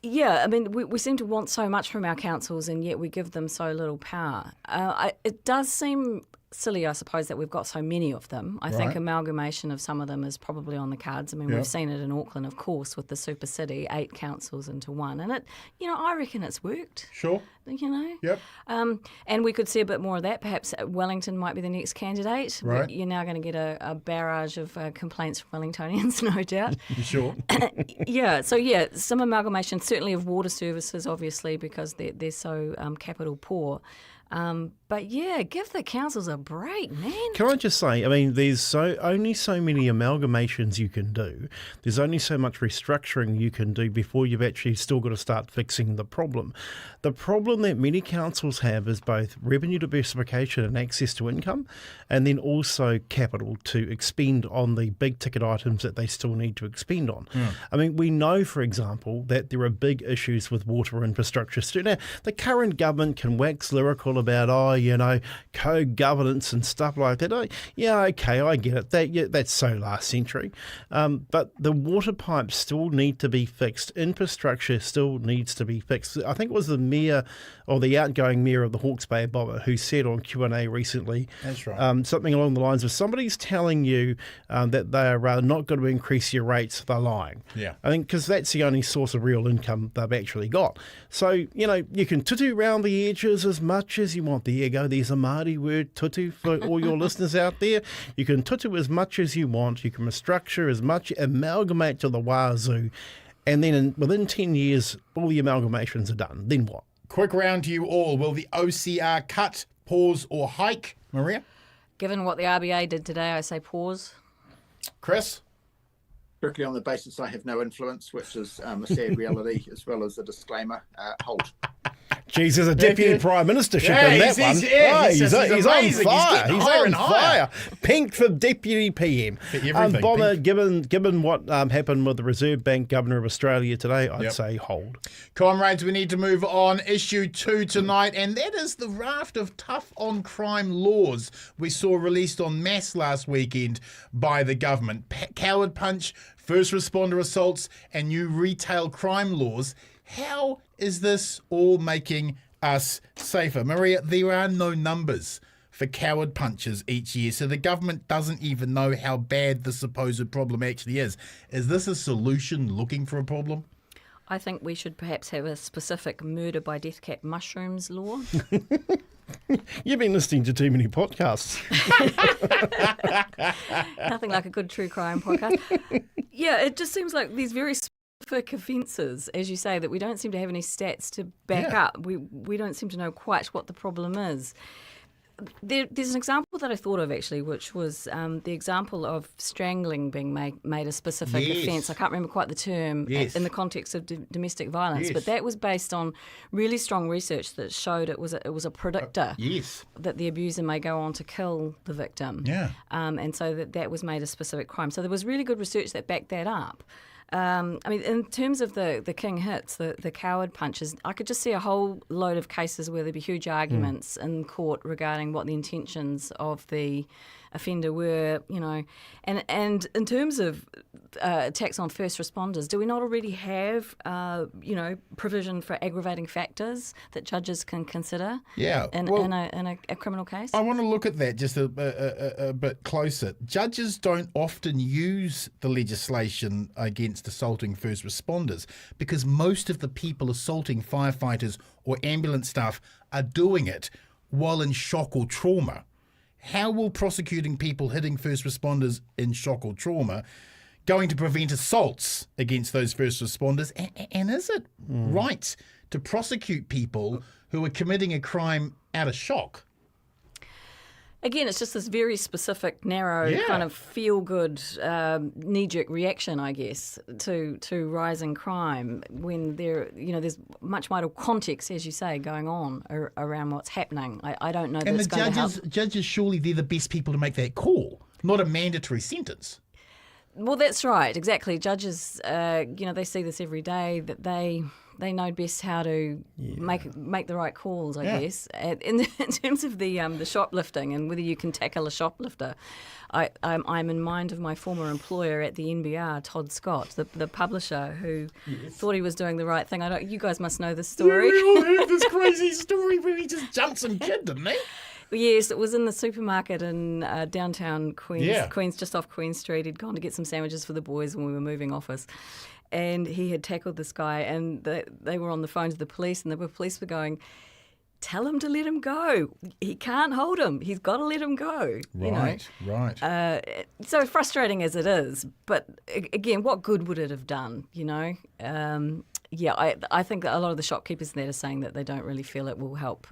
we seem to want so much from our councils and yet we give them so little power. It does seem silly, I suppose, that we've got so many of them. I think amalgamation of some of them is probably on the cards. We've seen it in Auckland, of course, with the super city, 8 councils into one. And I reckon it's worked. Sure. Yep. And we could see a bit more of that. Perhaps Wellington might be the next candidate. Right. You're now going to get a barrage of complaints from Wellingtonians, no doubt. Sure. Some amalgamation, certainly of water services, obviously, because they're so capital poor. But yeah, give the councils a break, man. Can I just say, I mean, there's only so many amalgamations you can do. There's only so much restructuring you can do before you've actually still got to start fixing the problem. The problem that many councils have is both revenue diversification and access to income, and then also capital to expend on the big ticket items that they still need to expend on. I mean, we know, for example, that there are big issues with water infrastructure. Now, the current government can wax lyrical about, co-governance and stuff like that. Yeah, okay, I get it. That's so last century. But the water pipes still need to be fixed. Infrastructure still needs to be fixed. I think it was the mayor, or the outgoing mayor of the Hawke's Bay Bomber, who said on Q&A recently, That's right. something along the lines of, somebody's telling you that they are not going to increase your rates, they're lying. Yeah. I think because that's the only source of real income they've actually got. So, you can tutu round the edges as much as you want. There you go. There's a Māori word, tutu, for all your listeners out there. You can tutu as much as you want. You can restructure as much, amalgamate to the wazoo. And then within 10 years, all the amalgamations are done. Then what? Quick round to you all. Will the OCR cut, pause, or hike? Maria? Given what the RBA did today, I say pause. Chris? Strictly on the basis I have no influence, which is a sad reality, as well as a disclaimer, hold. Geez, there's a deputy prime ministership in that one. He's on amazing. fire. He's He's getting higher and on higher. fire. Penk for deputy PM. For everything, Bomber, Penk. given what happened with the Reserve Bank Governor of Australia today, I'd say hold. Comrades, we need to move on. Issue 2 tonight, and that is the raft of tough on crime laws we saw released en masse last weekend by the government. Coward punch, first responder assaults, and new retail crime laws. How is this all making us safer? Maria, there are no numbers for coward punches each year, so the government doesn't even know how bad the supposed problem actually is. Is this a solution looking for a problem? I think we should perhaps have a specific murder by death cap mushrooms law. You've been listening to too many podcasts. Nothing like a good true crime podcast. Yeah, it just seems like these very specific offences, as you say, that we don't seem to have any stats to back up. We don't seem to know quite what the problem is. There's an example that I thought of actually, which was the example of strangling being made a specific offence. I can't remember quite the term in the context of domestic violence, but that was based on really strong research that showed it was a predictor that the abuser may go on to kill the victim. And so that was made a specific crime. So there was really good research that backed that up. I mean, in terms of the king hits, the coward punches, I could just see a whole load of cases where there'd be huge arguments in court regarding what the intentions of the offender were, And in terms of attacks on first responders, do we not already have, provision for aggravating factors that judges can consider in a criminal case? I want to look at that just a bit closer. Judges don't often use the legislation against assaulting first responders because most of the people assaulting firefighters or ambulance staff are doing it while in shock or trauma. How will prosecuting people hitting first responders in shock or trauma going to prevent assaults against those first responders? And is it right to prosecute people who are committing a crime out of shock? Again, it's just this very specific, narrow, kind of feel-good, knee-jerk reaction, I guess, to rising crime when there's much wider context, as you say, going on around what's happening. I don't know that it's going to help. And the judges, surely they're the best people to make that call, not a mandatory sentence. Well, that's right, exactly. Judges, they see this every day, that they know best how to make the right calls, I guess. In terms of the shoplifting and whether you can tackle a shoplifter, I'm in mind of my former employer at the NBR, Todd Scott, the publisher who thought he was doing the right thing. You guys must know this story. We all heard this crazy story where he just jumped some kid, didn't he? Yes, it was in the supermarket in downtown Queens, just off Queen Street. He'd gone to get some sandwiches for the boys when we were moving office. And he had tackled this guy, and they were on the phone to the police, and the police were going, tell him to let him go. He can't hold him. He's got to let him go. Right. So frustrating as it is, but again, what good would it have done, I think that a lot of the shopkeepers there are saying that they don't really feel it will help,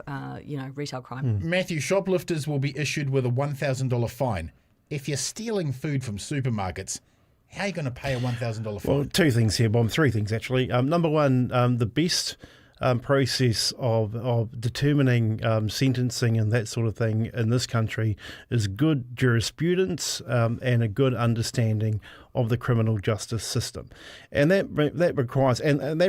retail crime. Matthew, shoplifters will be issued with a $1,000 fine. If you're stealing food from supermarkets, how are you going to pay a $1,000 fine? Well, two things here, Bob. Three things, actually. Number one, the best process of determining sentencing and that sort of thing in this country is good jurisprudence and a good understanding of the criminal justice system, and that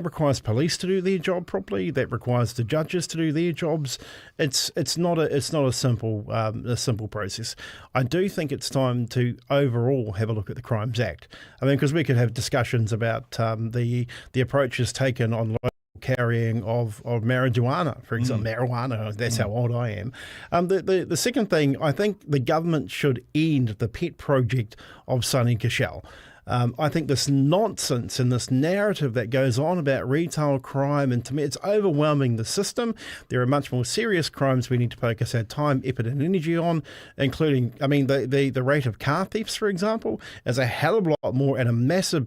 requires police to do their job properly. That requires the judges to do their jobs. It's not a simple process. I do think it's time to overall have a look at the Crimes Act. I mean, because we could have discussions about the approaches taken on carrying of marijuana, for example. Marijuana, that's how old I am. The second thing, I think the government should end the pet project of Sonny Cashel. I think this nonsense and this narrative that goes on about retail crime, and to me it's overwhelming the system. There are much more serious crimes we need to focus our time, effort and energy on, including, the rate of car thefts, for example, is a hell of a lot more and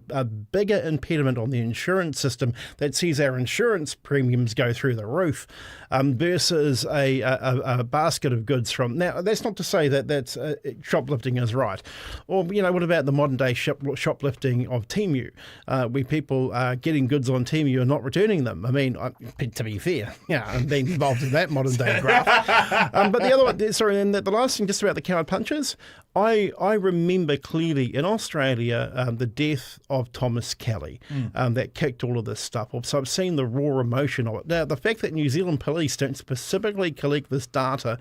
a bigger impediment on the insurance system that sees our insurance premiums go through the roof, versus a basket of goods from... Now, that's not to say that shoplifting is right. Or, what about the modern day shoplifting of Temu, where people are getting goods on Temu and not returning them? I mean, to be fair, I'm being involved in that modern day graft. But the other one, and the last thing, just about the coward punches, I remember clearly in Australia the death of Thomas Kelly that kicked all of this stuff off. So I've seen the raw emotion of it. Now, the fact that New Zealand police don't specifically collect this data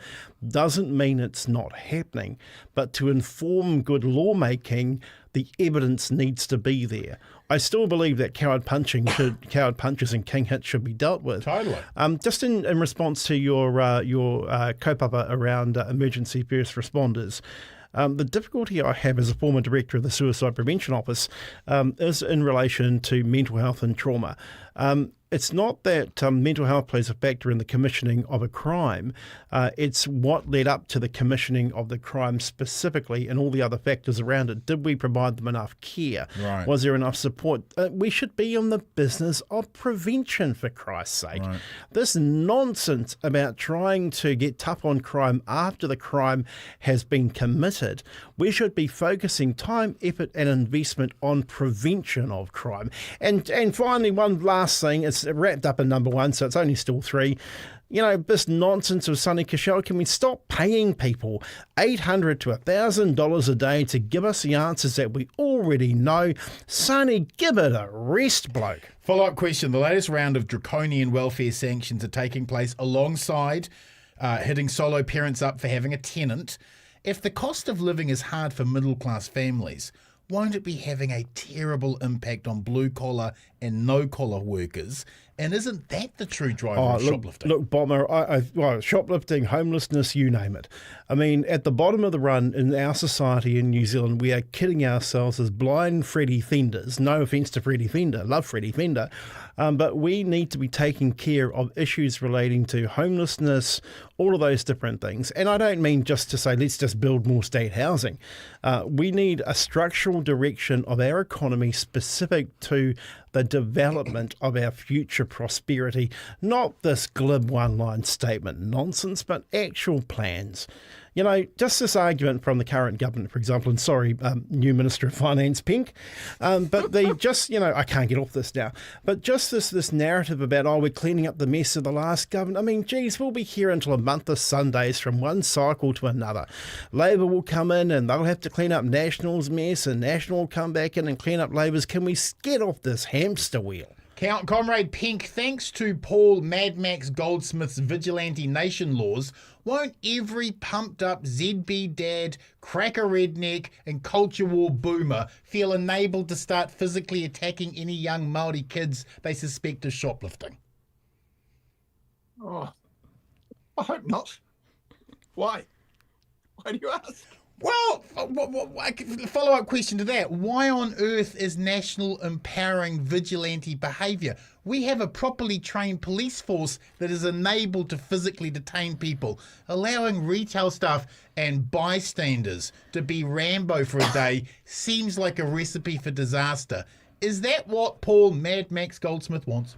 doesn't mean it's not happening. But to inform good lawmaking, the evidence needs to be there. I still believe that coward punches and king hits should be dealt with. Totally. Just in response to your kaupapa around emergency first responders, the difficulty I have as a former director of the Suicide Prevention Office is in relation to mental health and trauma. It's not that mental health plays a factor in the commissioning of a crime. It's what led up to the commissioning of the crime specifically and all the other factors around it. Did we provide them enough care? Right. Was there enough support? We should be in the business of prevention, for Christ's sake. Right. This nonsense about trying to get tough on crime after the crime has been committed. We should be focusing time, effort and investment on prevention of crime. And finally, one last thing, it's wrapped up in number one, so it's only still three. This nonsense of Sonny Cashel, can we stop paying people $800 to $1,000 a day to give us the answers that we already know? Sonny, give it a rest, bloke. Follow-up question. The latest round of draconian welfare sanctions are taking place alongside hitting solo parents up for having a tenant. If the cost of living is hard for middle-class families, won't it be having a terrible impact on blue-collar and no-collar workers? And isn't that the true driver of shoplifting? Look, Bomber, shoplifting, homelessness, you name it. I mean, at the bottom of the run in our society in New Zealand, we are kidding ourselves as blind Freddie Fenders. No offence to Freddie Fender, love Freddie Fender. But we need to be taking care of issues relating to homelessness, all of those different things. And I don't mean just to say, let's just build more state housing. We need a structural direction of our economy specific to the development of our future prosperity, not this glib one-line statement nonsense, but actual plans. Just this argument from the current government, for example, and sorry, new Minister of Finance, Penk, but they just, I can't get off this now, but just this narrative about, we're cleaning up the mess of the last government. I mean, geez, we'll be here until a month of Sundays from one cycle to another. Labor will come in and they'll have to clean up National's mess, and National will come back in and clean up Labor's. Can we get off this hamster wheel? Comrade Penk, thanks to Paul Mad Max Goldsmith's vigilante nation laws, won't every pumped-up ZB dad, cracker redneck and culture war boomer feel enabled to start physically attacking any young Māori kids they suspect of shoplifting? Oh, I hope not. Why? Why do you ask? Well, follow-up question to that. Why on earth is National empowering vigilante behaviour? We have a properly trained police force that is enabled to physically detain people. Allowing retail staff and bystanders to be Rambo for a day seems like a recipe for disaster. Is that what Paul Mad Max Goldsmith wants?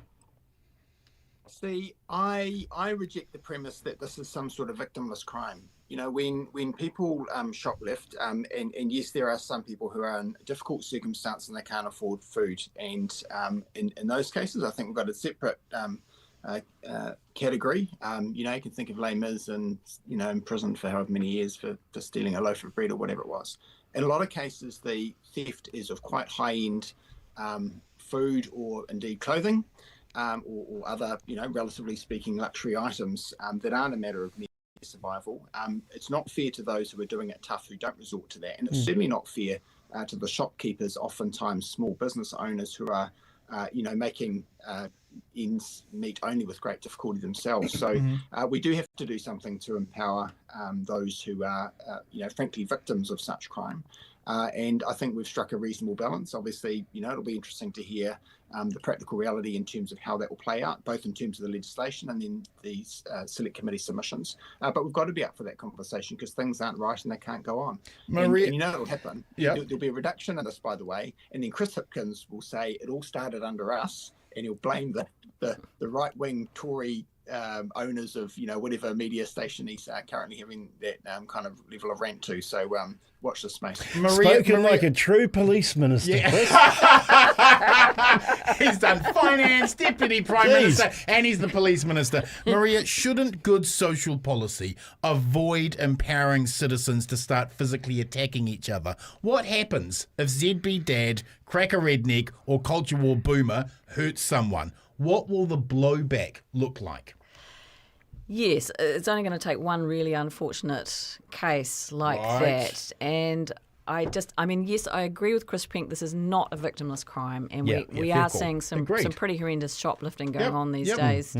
See, I reject the premise that this is some sort of victimless crime. You know, when people shoplift, and yes, there are some people who are in difficult circumstances and they can't afford food. And in those cases, I think we've got a separate category. You know, you can think of Les Mis and, you know, in prison for however many years for stealing a loaf of bread or whatever it was. In a lot of cases, the theft is of quite high-end food or indeed clothing. Or other, you know, relatively speaking, luxury items that aren't a matter of mere survival. It's not fair to those who are doing it tough who don't resort to that. And it's certainly not fair to the shopkeepers, oftentimes small business owners who are, you know, making ends meet only with great difficulty themselves. So we do have to do something to empower those who are, you know, frankly, victims of such crime. And I think we've struck a reasonable balance. Obviously, you know, it'll be interesting to hear the practical reality in terms of how that will play out, both in terms of the legislation and then these select committee submissions. But we've got to be up for that conversation because things aren't right and they can't go on. Maria, and you know it'll happen. Yep. There'll be a reduction in this, by the way. And then Chris Hipkins will say it all started under us, and he'll blame the right-wing Tory owners of, you know, whatever media station he's currently having that kind of level of rant to. So watch this space. Spoken like a true police minister. Yeah. He's done finance, deputy prime minister, and he's the police minister. Maria, shouldn't good social policy avoid empowering citizens to start physically attacking each other? What happens if ZB Dad, Cracker Redneck, or Culture War Boomer hurts someone? What will the blowback look like? Yes, it's only going to take one really unfortunate case like that. And I mean, yes, I agree with Chris Penk. This is not a victimless crime. And we are seeing some pretty horrendous shoplifting going on these days.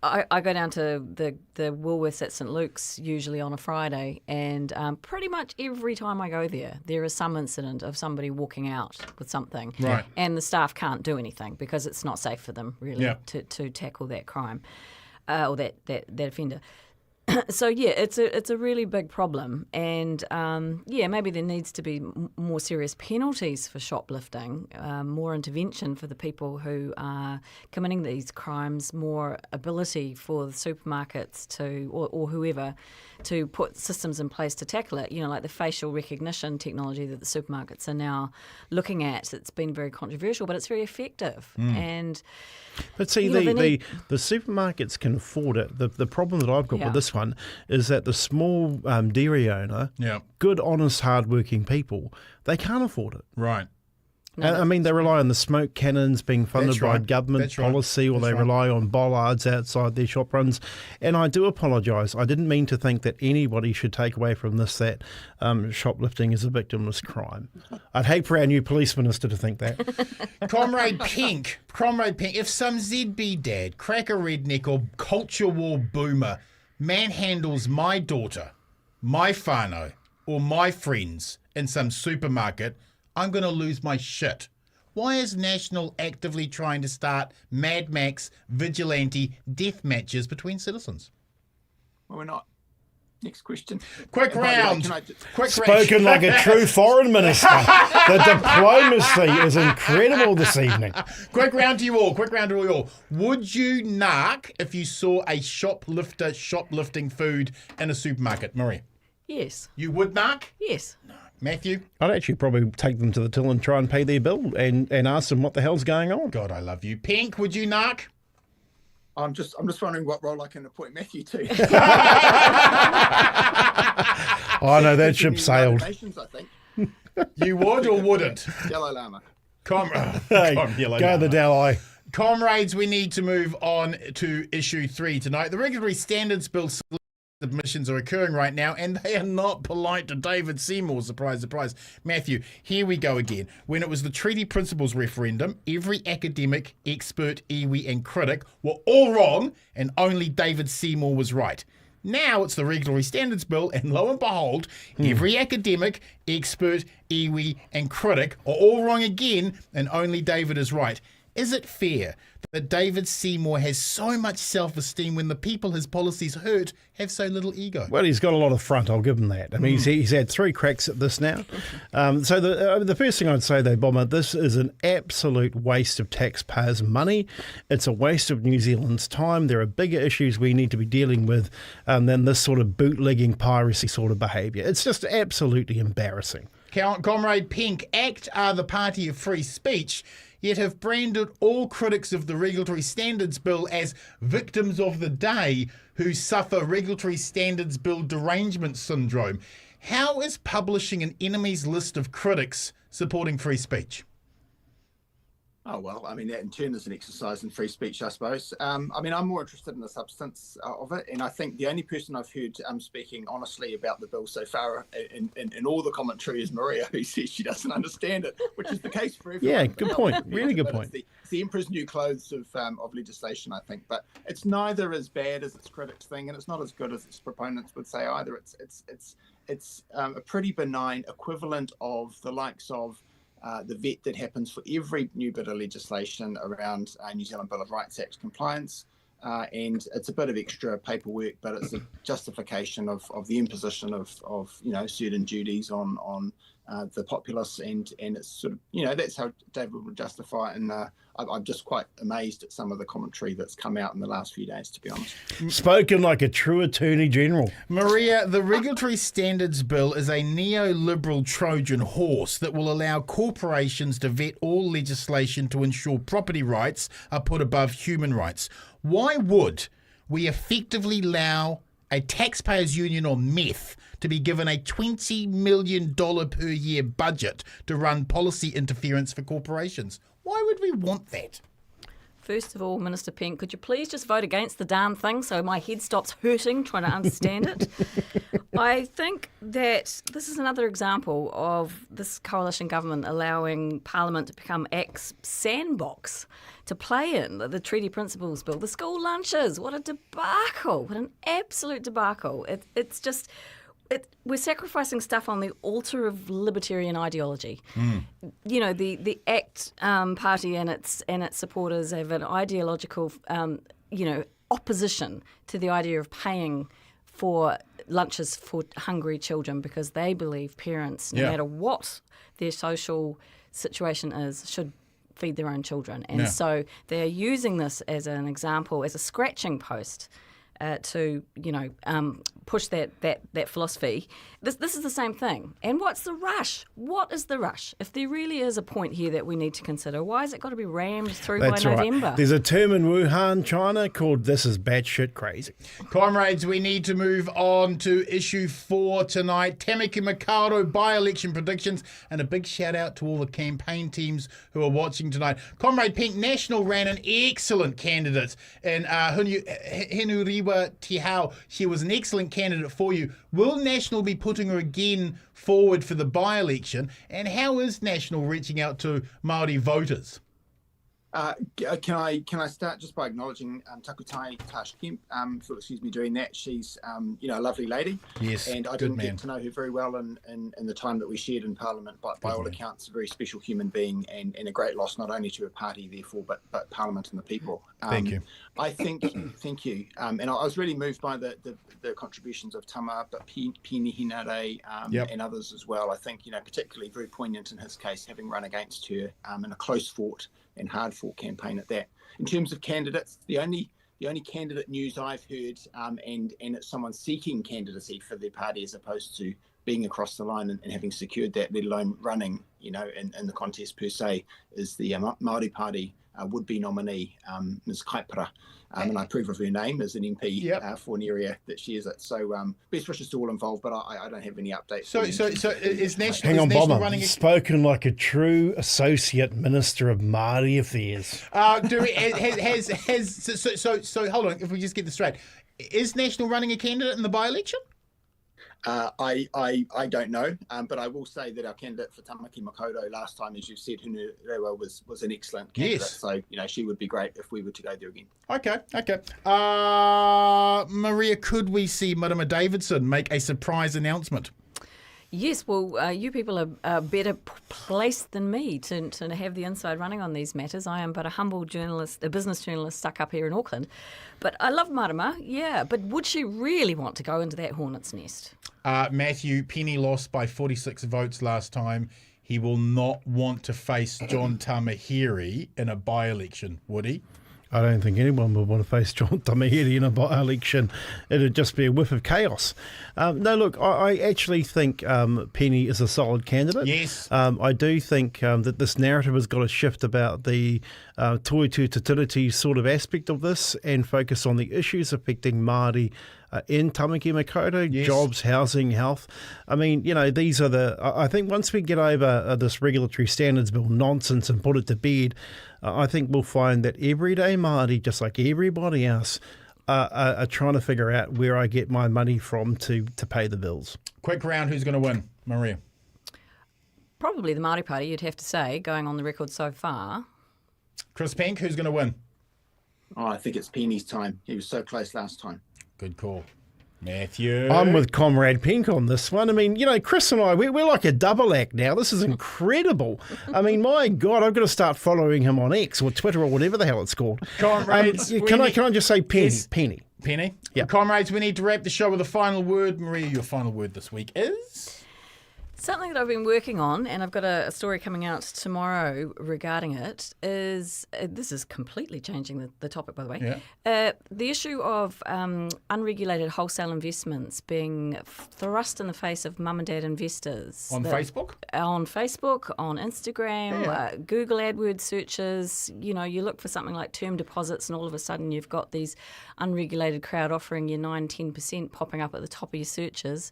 I go down to the Woolworths at St Luke's usually on a Friday, and pretty much every time I go there is some incident of somebody walking out with something. Right. And the staff can't do anything because it's not safe for them, really, to tackle that crime. Or that offender. So yeah, it's a really big problem, and maybe there needs to be more serious penalties for shoplifting, more intervention for the people who are committing these crimes, more ability for the supermarkets to or whoever to put systems in place to tackle it. You know, like the facial recognition technology that the supermarkets are now looking at. It's been very controversial, but it's very effective. But see, the supermarkets can afford it. The problem that I've got with this one is that the small dairy owner, good, honest, hard-working people, they can't afford it. Right. No, I mean, they rely on the smoke cannons being funded by government policy, or they rely on bollards outside their shop runs. And I do apologise. I didn't mean to think that anybody should take away from this that shoplifting is a victimless crime. I'd hate for our new police minister to think that. Comrade Penk, if some ZB Dad, Cracker Redneck, or Culture War Boomer manhandles my daughter, my whānau, or my friends in some supermarket, I'm going to lose my shit. Why is National actively trying to start Mad Max vigilante death matches between citizens? Well, we're not. Next question. Quick round. Spoken like a true foreign minister. The diplomacy is incredible this evening. Quick round to you all. Would you narc if you saw a shoplifter shoplifting food in a supermarket? Maria? Yes. You would narc? Yes. No. Matthew? I'd actually probably take them to the till and try and pay their bill and ask them what the hell's going on. God, I love you. Penk, would you narc? I'm just wondering what role I can appoint Matthew to. Oh no, that ship sailed. Nations, I think. You would or wouldn't? Dalai Lama. Go the Dalai. Comrades, we need to move on to issue 3 tonight. The Regulatory Standards Bill submissions are occurring right now, and they are not polite to David Seymour. Surprise, surprise. Matthew, here we go again. When it was the Treaty Principles referendum, every academic, expert, iwi, and critic were all wrong, and only David Seymour was right. Now it's the Regulatory Standards Bill, and lo and behold, every academic, expert, iwi, and critic are all wrong again, and only David is right. Is it fair that David Seymour has so much self-esteem when the people his policies hurt have so little ego? Well, he's got a lot of front, I'll give him that. I mean, he's had 3 cracks at this now. So the first thing I'd say, though, Bomber, this is an absolute waste of taxpayers' money. It's a waste of New Zealand's time. There are bigger issues we need to be dealing with than this sort of bootlegging piracy sort of behaviour. It's just absolutely embarrassing. Comrade Penk, ACT are the party of free speech, yet have branded all critics of the Regulatory Standards Bill as victims of the day who suffer Regulatory Standards Bill derangement syndrome. How is publishing an enemies list of critics supporting free speech? Oh, well, I mean, that in turn is an exercise in free speech, I suppose. I mean, I'm more interested in the substance of it. And I think the only person I've heard speaking honestly about the bill so far in all the commentary is Maria, who says she doesn't understand it, which is the case for everyone. Yeah, good point. Really good point. It's the emperor's new clothes of legislation, I think. But it's neither as bad as its critics think, and it's not as good as its proponents would say either. It's a pretty benign equivalent of the likes of the vet that happens for every new bit of legislation around New Zealand Bill of Rights Act compliance. And it's a bit of extra paperwork, but it's a justification of the imposition of certain duties on the populace, and it's sort of, that's how David would justify it. And I'm just quite amazed at some of the commentary that's come out in the last few days, to be honest. Spoken like a true Attorney General. Maria, the Regulatory Standards Bill is a neoliberal Trojan horse that will allow corporations to vet all legislation to ensure property rights are put above human rights. Why would we effectively allow a taxpayers' union on meth to be given a $20 million per year budget to run policy interference for corporations? Why would we want that? First of all, Minister Penk, could you please just vote against the damn thing so my head stops hurting trying to understand it? I think that this is another example of this coalition government allowing Parliament to become ACT's sandbox to play in. The Treaty Principles Bill, the school lunches, what a debacle, what an absolute debacle. It's just... we're sacrificing stuff on the altar of libertarian ideology. The ACT party and its supporters have an ideological, opposition to the idea of paying for lunches for hungry children because they believe parents, no matter what their social situation is, should feed their own children. And so they're using this as an example, as a scratching post to push that philosophy. This is the same thing. And what's the rush? What is the rush? If there really is a point here that we need to consider, why has it got to be rammed through by November? Right. There's a term in Wuhan, China, called "this is batshit crazy." Comrades, we need to move on to issue 4 tonight. Tāmaki Makaurau by-election predictions, and a big shout out to all the campaign teams who are watching tonight. Comrade Penk, National ran an excellent candidate in Henuriwa Tihau. She was an excellent candidate for you. Will National be putting her again forward for the by-election? And how is National reaching out to Māori voters? Can I start just by acknowledging Takutai Tashkemp for doing that. She's a lovely lady. Yes, and I didn't get to know her very well in the time that we shared in Parliament, but by all accounts a very special human being and a great loss not only to her party therefore but Parliament and the people. Thank you. Thank you. And I was really moved by the contributions of Tama, but Pini Hinare and others as well. I think particularly very poignant in his case, having run against her in a close fought and hard fought campaign at that. In terms of candidates, the only candidate news I've heard, and it's someone seeking candidacy for their party as opposed to being across the line and having secured that, let alone running, in the contest per se, is the Māori Party would-be nominee, Ms. Kaipara. And I approve of her name as an MP for an area that she is at. So best wishes to all involved, but I don't have any updates. So is National, hang on, Bomber. running Spoken like a true Associate Minister of Māori Affairs. So hold on, if we just get this straight. Is National running a candidate in the by-election? I don't know, but I will say that our candidate for Tāmaki Makaurau last time, as you said, Hunurewa was an excellent candidate. Yes. So she would be great if we were to go there again. Okay. Maria, could we see Marama Davidson make a surprise announcement? Yes, well, you people are better placed than me to have the inside running on these matters. I am but a humble journalist, a business journalist stuck up here in Auckland. But I love Marama, yeah. But would she really want to go into that hornet's nest? Matthew, Penny lost by 46 votes last time. He will not want to face John Tamahiri in a by-election, would he? I don't think anyone would want to face John Tamahiri in a by-election. It'd just be a whiff of chaos. No, look, I actually think Penny is a solid candidate. Yes. I do think that this narrative has got to shift about the toitu te tiriti sort of aspect of this and focus on the issues affecting Māori in Tāmaki Makaurau, Yes. jobs, housing, health. I mean, these are I think once we get over this regulatory standards bill nonsense and put it to bed, I think we'll find that everyday Māori, just like everybody else, are trying to figure out where I get my money from to pay the bills. Quick round, who's going to win? Maria? Probably the Māori Party, you'd have to say, going on the record so far. Chris Penk, who's going to win? Oh, I think it's Penny's time. He was so close last time. Good call. Matthew? I'm with Comrade Penk on this one. I mean, Chris and I, we're like a double act now. This is incredible. I mean, my God, I've got to start following him on X or Twitter or whatever the hell it's called. Comrades, Can I just say Penny? Yes. Penny. Penny? Yeah. Comrades, we need to wrap the show with a final word. Maria, your final word this week is? Something that I've been working on, and I've got a story coming out tomorrow regarding it, is this is completely changing the topic, by the way. Yeah. The issue of unregulated wholesale investments being thrust in the face of mum and dad investors. On Facebook? On Facebook, on Instagram, Google AdWords searches. You look for something like term deposits, and all of a sudden you've got these unregulated crowd offering you 9-10% popping up at the top of your searches.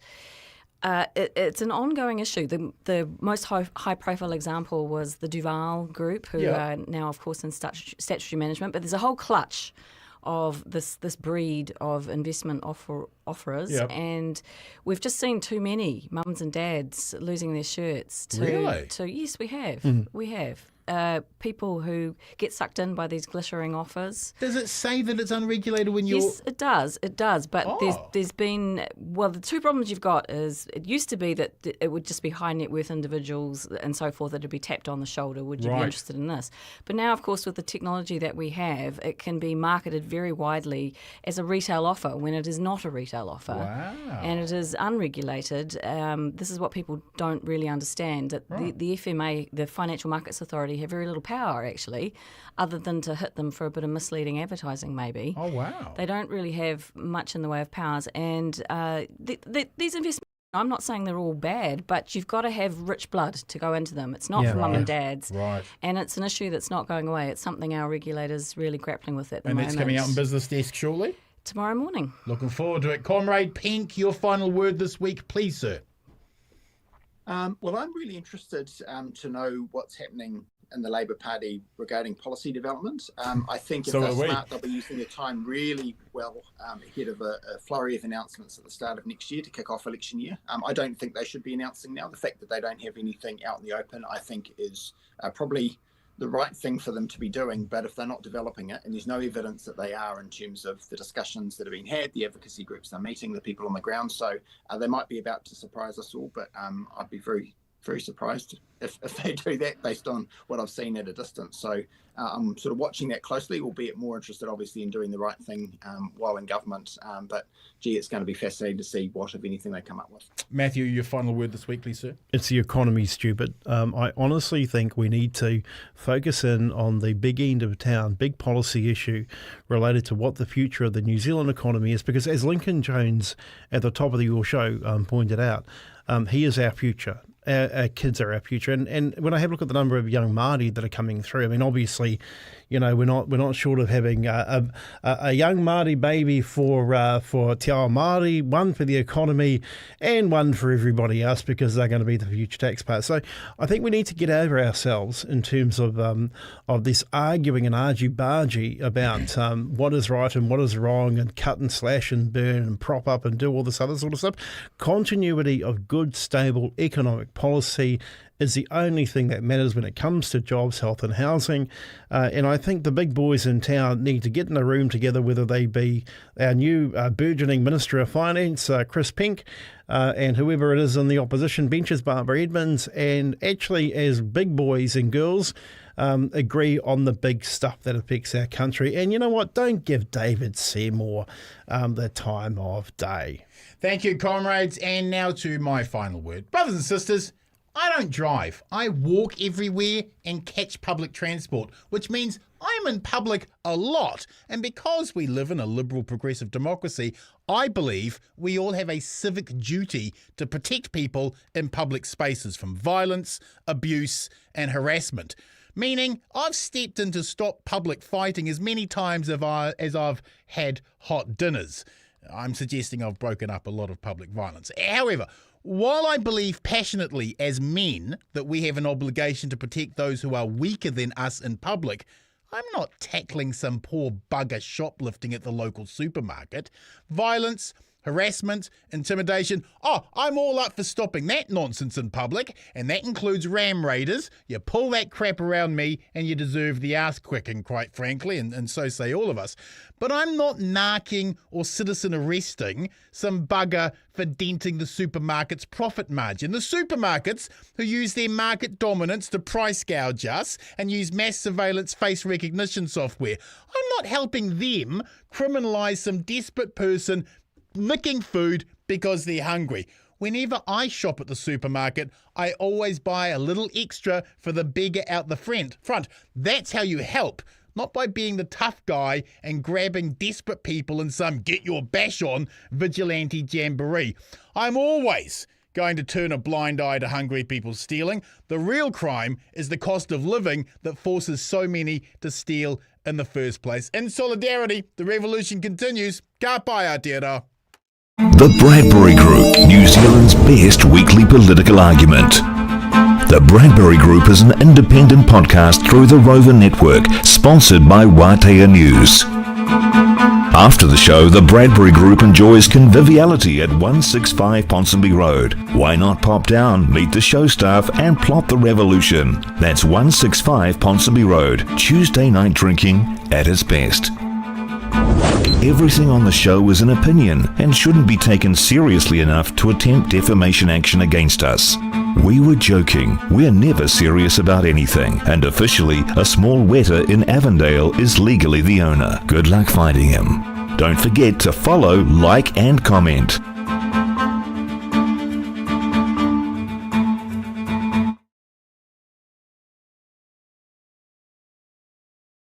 It's an ongoing issue. The most high-profile example was the Duval Group, who are now, of course, in statutory management. But there's a whole clutch of this breed of investment offerers, and we've just seen too many mums and dads losing their shirts. Yes, we have. We have. People who get sucked in by these glittering offers. Does it say that it's unregulated when you're... Yes, it does. It does. But there's been... Well, the two problems you've got is it used to be that it would just be high net worth individuals and so forth that would be tapped on the shoulder. Would you be interested in this? But now, of course, with the technology that we have, it can be marketed very widely as a retail offer when it is not a retail offer. Wow. And it is unregulated. This is what people don't really understand, that the FMA, the Financial Markets Authority, have very little power, actually, other than to hit them for a bit of misleading advertising, maybe. Oh, wow. They don't really have much in the way of powers. And these investments, I'm not saying they're all bad, but you've got to have rich blood to go into them. It's not for mum and dads. Right. And it's an issue that's not going away. It's something our regulators really grappling with at the moment. And that's coming out on Business Desk shortly? Tomorrow morning. Looking forward to it. Comrade Penk, your final word this week, please, sir. Well, I'm really interested to know what's happening in the Labour Party regarding policy development. I think if they're smart, they'll be using their time really well ahead of a flurry of announcements at the start of next year to kick off election year. I don't think they should be announcing now. The fact that they don't have anything out in the open, I think, is probably the right thing for them to be doing. But if they're not developing it, and there's no evidence that they are in terms of the discussions that are being had, the advocacy groups they're meeting, the people on the ground, so they might be about to surprise us all, but I'd be very, very surprised if they do that based on what I've seen at a distance. So I'm sort of watching that closely, albeit more interested obviously in doing the right thing while in government. But gee, it's going to be fascinating to see what, if anything, they come up with. Matthew, your final word this week, please, sir. It's the economy, stupid. I honestly think we need to focus in on the big end of town, big policy issue related to what the future of the New Zealand economy is, because as Lincoln Jones at the top of your show pointed out, he is our future. Our kids are our future, and when I have a look at the number of young Māori that are coming through, I mean, obviously, we're not short of having a young Māori baby for Te Ao Māori, one for the economy, and one for everybody else, because they're going to be the future taxpayers. So I think we need to get over ourselves in terms of this arguing and argy-bargy about what is right and what is wrong, and cut and slash and burn and prop up and do all this other sort of stuff. Continuity of good, stable economic policy is the only thing that matters when it comes to jobs, health and housing. And I think the big boys in town need to get in a room together, whether they be our new burgeoning Minister of Finance, Chris Penk, and whoever it is on the opposition benches, Barbara Edmonds, and actually as big boys and girls agree on the big stuff that affects our country. And you know what? Don't give David Seymour the time of day. Thank you, comrades. And now to my final word. Brothers and sisters, I don't drive. I walk everywhere and catch public transport, which means I'm in public a lot. And because we live in a liberal progressive democracy, I believe we all have a civic duty to protect people in public spaces from violence, abuse and harassment. Meaning I've stepped in to stop public fighting as many times as I've had hot dinners. I'm suggesting I've broken up a lot of public violence. However, while I believe passionately as men that we have an obligation to protect those who are weaker than us in public, I'm not tackling some poor bugger shoplifting at the local supermarket. Violence, harassment, intimidation. I'm all up for stopping that nonsense in public, and that includes ram raiders. You pull that crap around me and you deserve the ass quicking, quite frankly, and so say all of us. But I'm not narking or citizen arresting some bugger for denting the supermarket's profit margin. The supermarkets who use their market dominance to price gouge us and use mass surveillance face recognition software. I'm not helping them criminalise some desperate person licking food because they're hungry. Whenever I shop at the supermarket, I always buy a little extra for the beggar out the front. That's how you help, not by being the tough guy and grabbing desperate people in some get your bash on vigilante jamboree. I'm always going to turn a blind eye to hungry people stealing. The real crime is the cost of living that forces so many to steal in the first place. In solidarity, the revolution continues. Ka pai Aotearoa. The Bradbury Group, New Zealand's best weekly political argument. The Bradbury Group is an independent podcast through the Rover Network, sponsored by Wātea News. After the show, the Bradbury Group enjoys conviviality at 165 Ponsonby Road. Why not pop down, meet the show staff and plot the revolution? That's 165 Ponsonby Road. Tuesday night drinking at its best. Everything on the show is an opinion and shouldn't be taken seriously enough to attempt defamation action against us. We were joking. We're never serious about anything. And officially, a small wetter in Avondale is legally the owner. Good luck finding him. Don't forget to follow, like and comment.